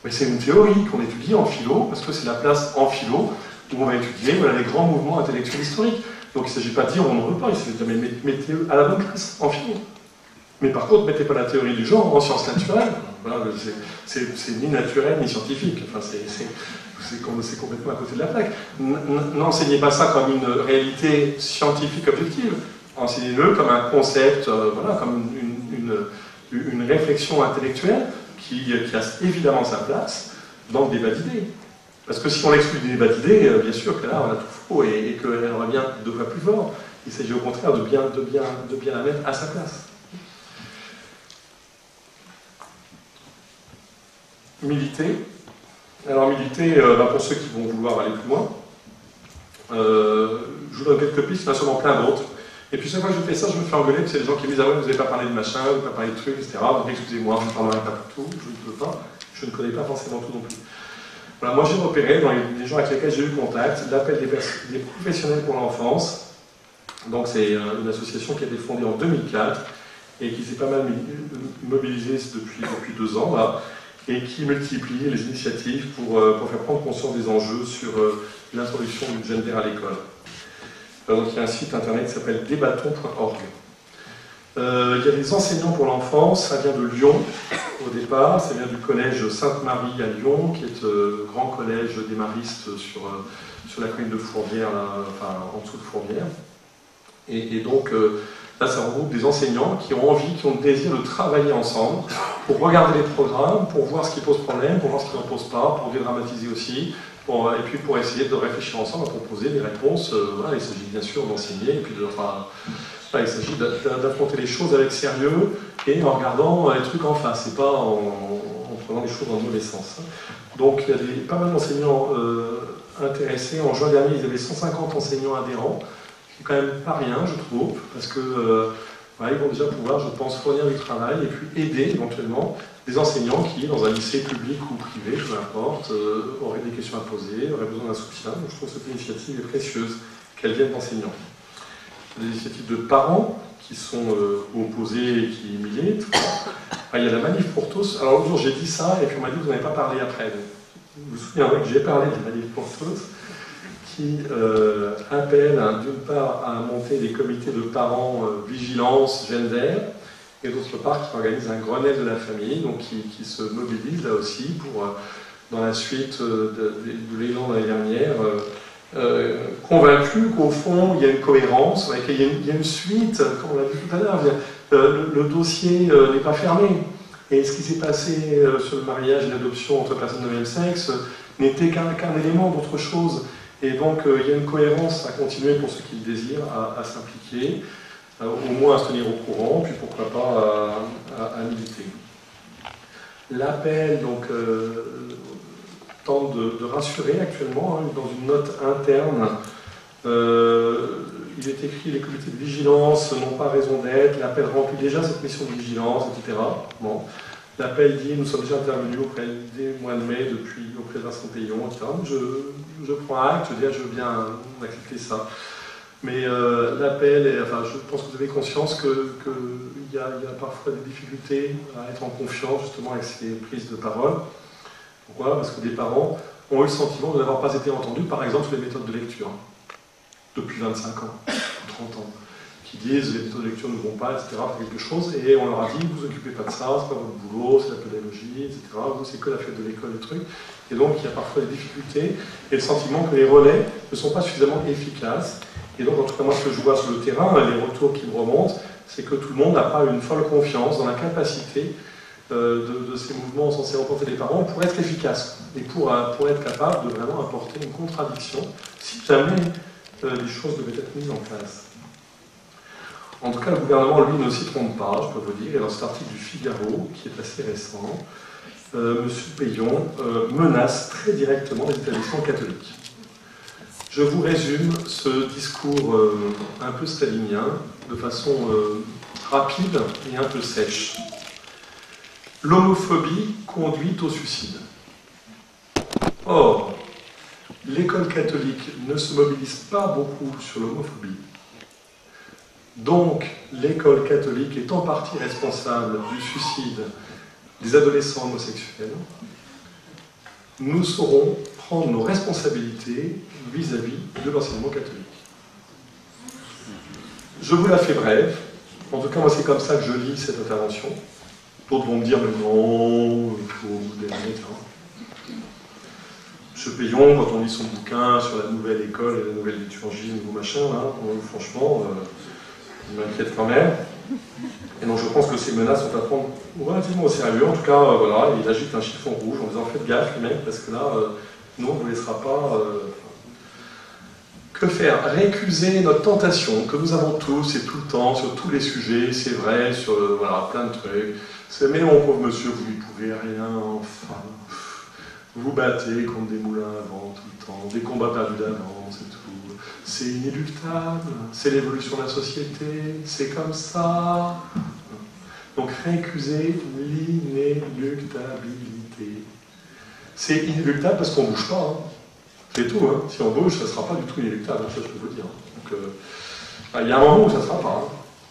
Mais c'est une théorie qu'on étudie en philo, parce que c'est la place en philo où on va étudier les grands mouvements intellectuels historiques. Donc il ne s'agit pas de dire on ne veut pas, il s'agit de dire mais mettez à la bonne place, en philo. Mais par contre, mettez pas la théorie du genre en sciences naturelles. Voilà, c'est ni naturel ni scientifique. Enfin, c'est complètement à côté de la plaque. N'enseignez pas ça comme une réalité scientifique objective. Enseignez-le comme un concept, comme une réflexion intellectuelle qui a évidemment sa place dans le débat d'idées. Parce que si on exclut du débat d'idées, bien sûr que là on a tout faux et qu'elle revient deux fois plus fort. Il s'agit au contraire de bien la mettre à sa place. Militer. Alors militer, pour ceux qui vont vouloir aller plus loin, je vous donne quelques pistes, il y en a sûrement plein d'autres. Et puis chaque fois que je fais ça, je me fais engueuler, parce qu'il y a des gens qui me disent « Ah ouais, vous n'avez pas parlé de machin, vous n'avez pas parlé de trucs, etc. » Donc excusez-moi, je ne parlerai pas de tout, je ne peux pas, je ne connais pas forcément tout non plus. Voilà, moi j'ai repéré, dans les gens avec lesquels j'ai eu contact, l'appel des professionnels pour l'enfance. Donc c'est une association qui a été fondée en 2004 et qui s'est pas mal mobilisée depuis 2 ans, là, et qui multiplie les initiatives pour faire prendre conscience des enjeux sur l'introduction du gender à l'école. Donc il y a un site internet qui s'appelle débattons.org. Il y a des enseignants pour l'enfance, ça vient de Lyon au départ, ça vient du collège Sainte-Marie à Lyon, qui est grand collège des maristes sur la commune de Fourvière, enfin en dessous de Fourvière. Et donc là ça regroupe des enseignants qui ont envie, qui ont le désir de travailler ensemble pour regarder les programmes, pour voir ce qui pose problème, pour voir ce qui n'en pose pas, pour dédramatiser aussi, et puis pour essayer de réfléchir ensemble à proposer des réponses. Voilà, il s'agit bien sûr d'enseigner, et puis il s'agit d'affronter les choses avec sérieux et en regardant les trucs en face, et pas en prenant les choses dans le mauvais sens. Donc il y a pas mal d'enseignants intéressés. En juin dernier, ils avaient 150 enseignants adhérents, ce qui est quand même pas rien, je trouve, parce que voilà, ils vont déjà pouvoir, je pense, fournir du travail et puis aider éventuellement des enseignants qui, dans un lycée public ou privé, peu importe, auraient des questions à poser, auraient besoin d'un soutien. Donc je trouve que cette initiative est précieuse, qu'elle vienne d'enseignants. Il y a des initiatives de parents qui sont opposés et qui militent. Il y a la manif pour tous. Alors l'autre jour j'ai dit ça et puis on m'a dit que vous n'avez pas parlé après. Vous vous souvenez que j'ai parlé de la manif pour tous qui appelle d'une part à monter des comités de parents vigilance, gender, et d'autre part qui organise un Grenelle de la famille, donc qui se mobilise là aussi pour, dans la suite de l'élan de l'année dernière, convaincu qu'au fond il y a une cohérence, qu'il y a une suite, comme on l'a vu tout à l'heure, le dossier n'est pas fermé. Et ce qui s'est passé sur le mariage et l'adoption entre personnes de même sexe n'était qu'un élément d'autre chose. Et donc il y a une cohérence à continuer pour ceux qui le désirent, à s'impliquer, au moins à se tenir au courant, puis pourquoi pas à militer. L'appel donc tente de rassurer actuellement, dans une note interne. Il est écrit « Les comités de vigilance n'ont pas raison d'être, l'appel remplit déjà cette mission de vigilance, etc. » Bon. L'appel dit « Nous sommes déjà intervenus dès le mois de mai auprès de Vincent Payon, etc. » Je prends acte, je veux bien accepter ça. Mais l'appel, enfin, je pense que vous avez conscience qu'il y a parfois des difficultés à être en confiance justement avec ces prises de parole. Pourquoi? Parce que des parents ont eu le sentiment de n'avoir pas été entendus, par exemple, sur les méthodes de lecture, depuis 25 ans, 30 ans, qui disent les méthodes de lecture ne vont pas, etc., faire quelque chose, et on leur a dit, vous vous occupez pas de ça, c'est pas votre boulot, c'est la pédagogie, etc., vous, c'est que la fête de l'école, le truc. Et donc, il y a parfois des difficultés, et le sentiment que les relais ne sont pas suffisamment efficaces. Et donc, en tout cas, moi, ce que je vois sur le terrain, les retours qui me remontent, c'est que tout le monde n'a pas une folle confiance dans la capacité de ces mouvements censés rencontrer les parents pour être efficaces et pour être capable de vraiment apporter une contradiction si jamais les choses devaient être mises en place. En tout cas, le gouvernement, lui, ne s'y trompe pas, je peux vous dire, et dans cet article du Figaro, qui est assez récent, M. Payon menace très directement les établissements catholiques. Je vous résume ce discours un peu stalinien, de façon rapide et un peu sèche. L'homophobie conduit au suicide. Or, l'école catholique ne se mobilise pas beaucoup sur l'homophobie. Donc, l'école catholique est en partie responsable du suicide des adolescents homosexuels. Nous saurons prendre nos responsabilités vis-à-vis de l'enseignement catholique. Je vous la fais brève. En tout cas, moi, c'est comme ça que je lis cette intervention. D'autres vont me dire, mais non, il faut vous démarrer, etc. M. Payon, quand on lit son bouquin sur la nouvelle école et la nouvelle liturgie, nouveau machin, hein, franchement, il m'inquiète quand même. Et donc je pense que ces menaces sont à prendre relativement au sérieux. En tout cas, voilà, il agite un chiffon rouge en disant faites gaffe, les mecs, parce que là, nous, on ne vous laissera pas. Que faire? Récuser notre tentation que nous avons tous et tout le temps sur tous les sujets, c'est vrai, sur voilà, plein de trucs. C'est mais mon pauvre monsieur, vous n'y pouvez rien, enfin. Vous battez contre des moulins à vent tout le temps, des combats perdus d'avance et tout. C'est inéluctable, c'est l'évolution de la société, c'est comme ça. Donc récusez l'inéluctabilité. C'est inéluctable parce qu'on ne bouge pas. Hein. C'est tout. Hein. Si on bouge, ça ne sera pas du tout inéluctable, ça je peux vous dire. Donc il y a un moment où ça ne sera pas, hein,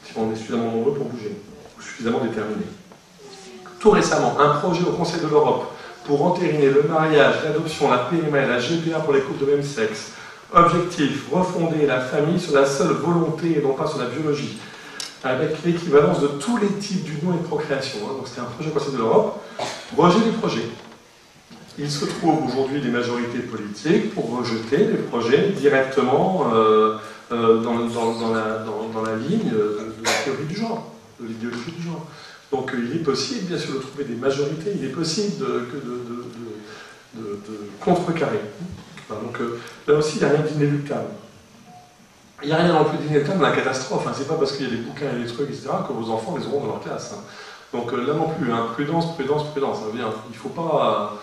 si on est suffisamment nombreux pour bouger, ou suffisamment déterminés. Tout récemment, un projet au Conseil de l'Europe pour entériner le mariage, l'adoption, la PMA, la GPA pour les couples de même sexe. Objectif, refonder la famille sur la seule volonté et non pas sur la biologie, avec l'équivalence de tous les types d'union et de procréation. Hein. Donc c'était un projet au Conseil de l'Europe. Rejet des projets. Il se trouve aujourd'hui des majorités politiques pour rejeter les projets directement dans la ligne de la théorie du genre, de l'idéologie du genre. Donc il est possible, bien sûr, de trouver des majorités, il est possible de contrecarrer. Enfin, donc là aussi, il n'y a rien d'inéluctable. Il n'y a rien non plus d'inéluctable dans la catastrophe. Hein. C'est pas parce qu'il y a des bouquins et des trucs, etc., que vos enfants les auront dans leur classe. Hein. Donc là non plus, hein. Prudence. Ça veut dire, il faut pas...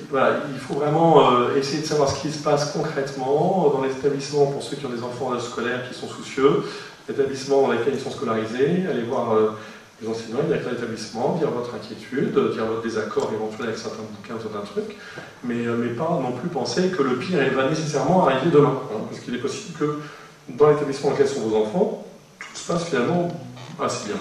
voilà, il faut vraiment essayer de savoir ce qui se passe concrètement dans les établissements, pour ceux qui ont des enfants en âge scolaire qui sont soucieux, établissements dans lesquels ils sont scolarisés, allez voir les enseignants, il y a que l'établissement, dire votre inquiétude, dire votre désaccord éventuel avec certains bouquins ou certains trucs, mais pas non plus penser que le pire va nécessairement arriver demain, hein, parce qu'il est possible que dans l'établissement dans lequel sont vos enfants, tout se passe finalement assez bien.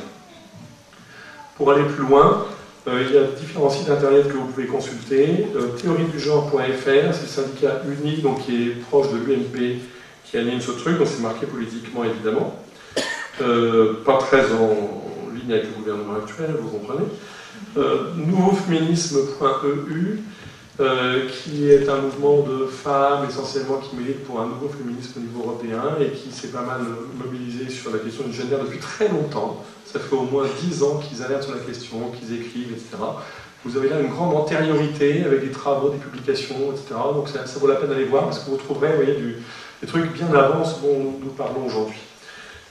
Pour aller plus loin, il y a différents sites internet que vous pouvez consulter. Théoriedugenre.fr, c'est le syndicat uni, donc qui est proche de l'UMP, qui anime ce truc, donc c'est marqué politiquement évidemment. Pas très en ligne avec le gouvernement actuel, vous comprenez. Nouvoféminisme.eu, qui est un mouvement de femmes essentiellement qui milite pour un nouveau féminisme au niveau européen et qui s'est pas mal mobilisé sur la question du gender depuis très longtemps. Ça fait au moins 10 ans qu'ils alertent sur la question, qu'ils écrivent, etc. Vous avez là une grande antériorité avec des travaux, des publications, etc. Donc ça vaut la peine d'aller voir parce que vous trouverez, vous voyez, des trucs bien avant ce dont nous parlons aujourd'hui.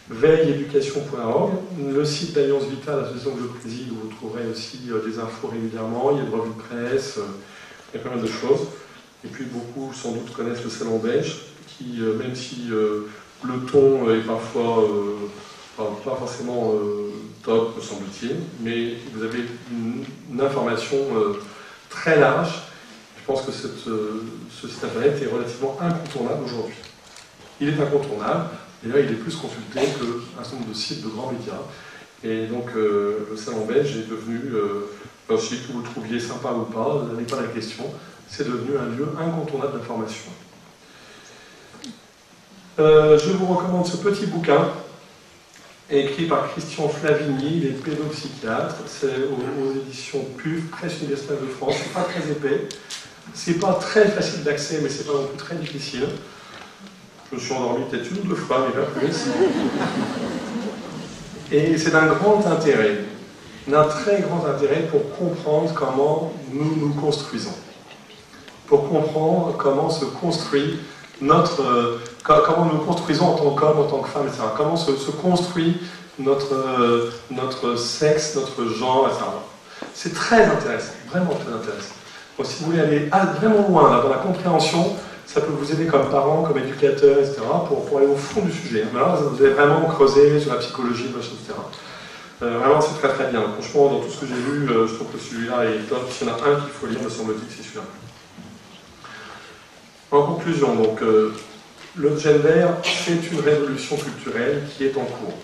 veilleeducation.org, le site d'Alliance Vita, l'association que je préside, où vous trouverez aussi des infos régulièrement, il y a des revues de presse, il y a pas mal de choses. Et puis beaucoup sans doute connaissent le Salon Belge, qui, même si le ton est parfois pas forcément top, me semble-t-il, mais vous avez une information très large. Je pense que ce site internet est relativement incontournable aujourd'hui. Il est incontournable, et là il est plus consulté qu'un certain nombre de sites de grands médias. Et donc le Salon Belge est devenu, si que vous le trouviez sympa ou pas, ce n'est pas la question, c'est devenu un lieu incontournable d'information. Je vous recommande ce petit bouquin, écrit par Christian Flavigny, il est pédopsychiatre, c'est aux éditions PUF, Presse Universitaire de France, c'est pas très épais, c'est pas très facile d'accès, mais c'est pas non plus très difficile. Je me suis endormi peut-être une ou deux fois, mais pas plus. Et c'est d'un grand intérêt, d'un très grand intérêt pour comprendre comment nous nous construisons, pour comprendre comment se construit comment nous construisons en tant qu'homme, en tant que femme, etc. Comment se construit notre sexe, notre genre, etc. C'est très intéressant, vraiment très intéressant. Donc si vous voulez aller vraiment loin là, dans la compréhension, ça peut vous aider comme parent, comme éducateur, etc. pour aller au fond du sujet. Mais là, vous allez vraiment creuser sur la psychologie, machin, etc. Vraiment, c'est très très bien. Franchement, dans tout ce que j'ai lu, je trouve que celui-là est top. S'il y en a un qu'il faut lire, me semble-t-il, c'est celui-là. En conclusion, donc, le gender, c'est une révolution culturelle qui est en cours.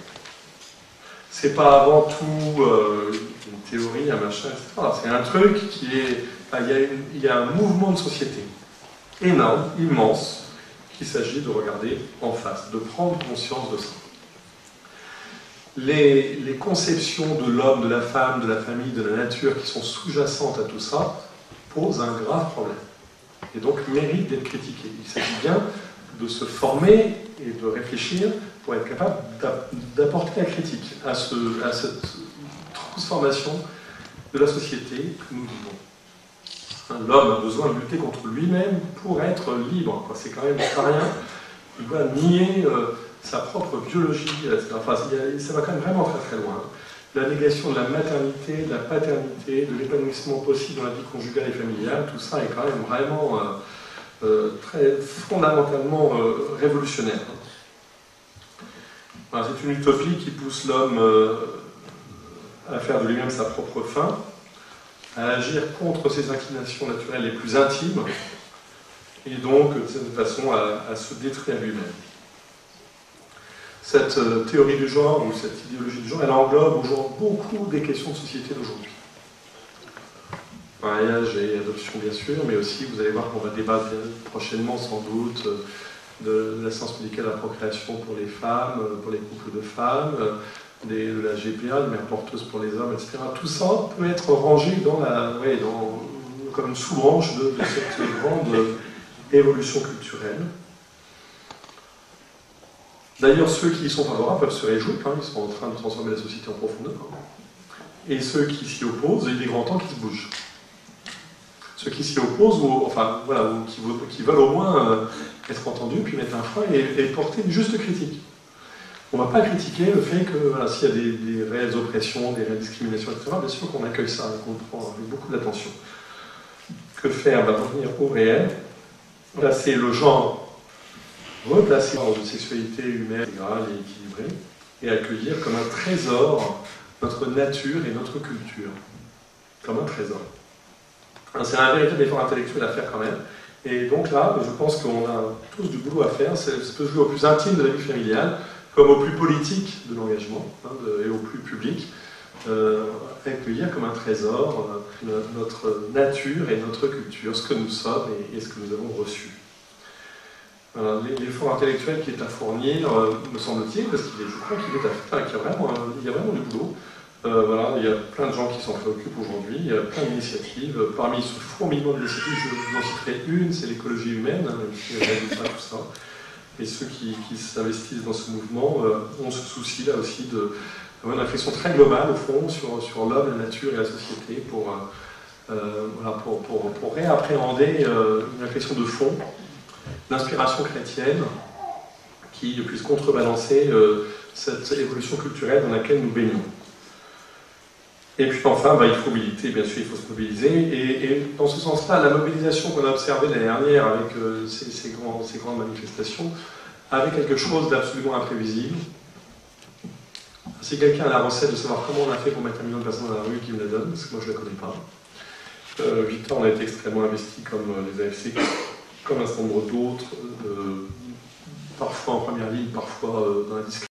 C'est pas avant tout une théorie, un machin, etc. C'est un truc qui est... Il y a un mouvement de société énorme, immense, qu'il s'agit de regarder en face, de prendre conscience de ça. Les conceptions de l'homme, de la femme, de la famille, de la nature qui sont sous-jacentes à tout ça posent un grave problème. Et donc mérite d'être critiqué. Il s'agit bien de se former et de réfléchir pour être capable d'apporter la critique à cette transformation de la société que nous vivons. L'homme a besoin de lutter contre lui-même pour être libre. C'est quand même pas rien. Il doit nier sa propre biologie, etc. Enfin, ça va quand même vraiment très très loin. la négation de la maternité, de la paternité, de l'épanouissement possible dans la vie conjugale et familiale, tout ça est quand même vraiment très fondamentalement révolutionnaire. Voilà, c'est une utopie qui pousse l'homme à faire de lui-même sa propre fin, à agir contre ses inclinations naturelles les plus intimes, et donc, de cette façon, à se détruire lui-même. Cette théorie du genre, ou cette idéologie du genre, elle englobe beaucoup des questions de société d'aujourd'hui. Mariage et adoption, bien sûr, mais aussi, vous allez voir qu'on va débattre prochainement, sans doute, de l'assistance médicale à la procréation pour les femmes, pour les couples de femmes, de la GPA, de mère porteuse pour les hommes, etc. Tout ça peut être rangé comme une sous-branche de cette grande évolution culturelle. D'ailleurs, ceux qui y sont favorables peuvent se réjouir, ils sont en train de transformer la société en profondeur. Et ceux qui s'y opposent, il est grand temps qu'ils se bougent. Ceux qui s'y opposent, ou qui veulent au moins être entendus, puis mettre un frein et porter une juste critique. On ne va pas critiquer le fait que s'il y a des réelles oppressions, des réelles discriminations, etc., bien sûr qu'on accueille ça et qu'on le prend avec beaucoup d'attention. Que faire? Revenir au réel, placer le genre, replacer dans une sexualité humaine intégrale et équilibrée, et accueillir comme un trésor notre nature et notre culture. Comme un trésor. C'est un véritable effort intellectuel à faire quand même. Et donc là, je pense qu'on a tous du boulot à faire. Ça peut se jouer au plus intime de la vie familiale, comme au plus politique de l'engagement, et au plus public. Accueillir comme un trésor notre nature et notre culture, ce que nous sommes et ce que nous avons reçu. L'effort intellectuel qui est à fournir, me semble-t-il, parce qu'il je crois qu'il est à faire, il y a vraiment du boulot. Il y a plein de gens qui s'en préoccupent aujourd'hui, il y a plein d'initiatives. Parmi ce fourmillement d'initiatives, je vous en citerai une, c'est l'écologie humaine, même si elle aide pas tout ça. Et ceux qui s'investissent dans ce mouvement ont ce souci là aussi d'avoir une réflexion très globale, au fond, sur l'homme, la nature et la société, pour réappréhender une réflexion de fond, d'inspiration chrétienne, qui puisse contrebalancer cette évolution culturelle dans laquelle nous baignons. Et puis enfin, il faut militer, bien sûr, il faut se mobiliser. Et dans ce sens-là, la mobilisation qu'on a observée l'année dernière avec ces grandes manifestations avait quelque chose d'absolument imprévisible. Si quelqu'un a la recette de savoir comment on a fait pour mettre 1 million de personnes dans la rue, qui me la donne, parce que moi je ne la connais pas. Victor, on a été extrêmement investi comme les AFC, comme un certain nombre d'autres, parfois en première ligne, parfois dans la discrétion.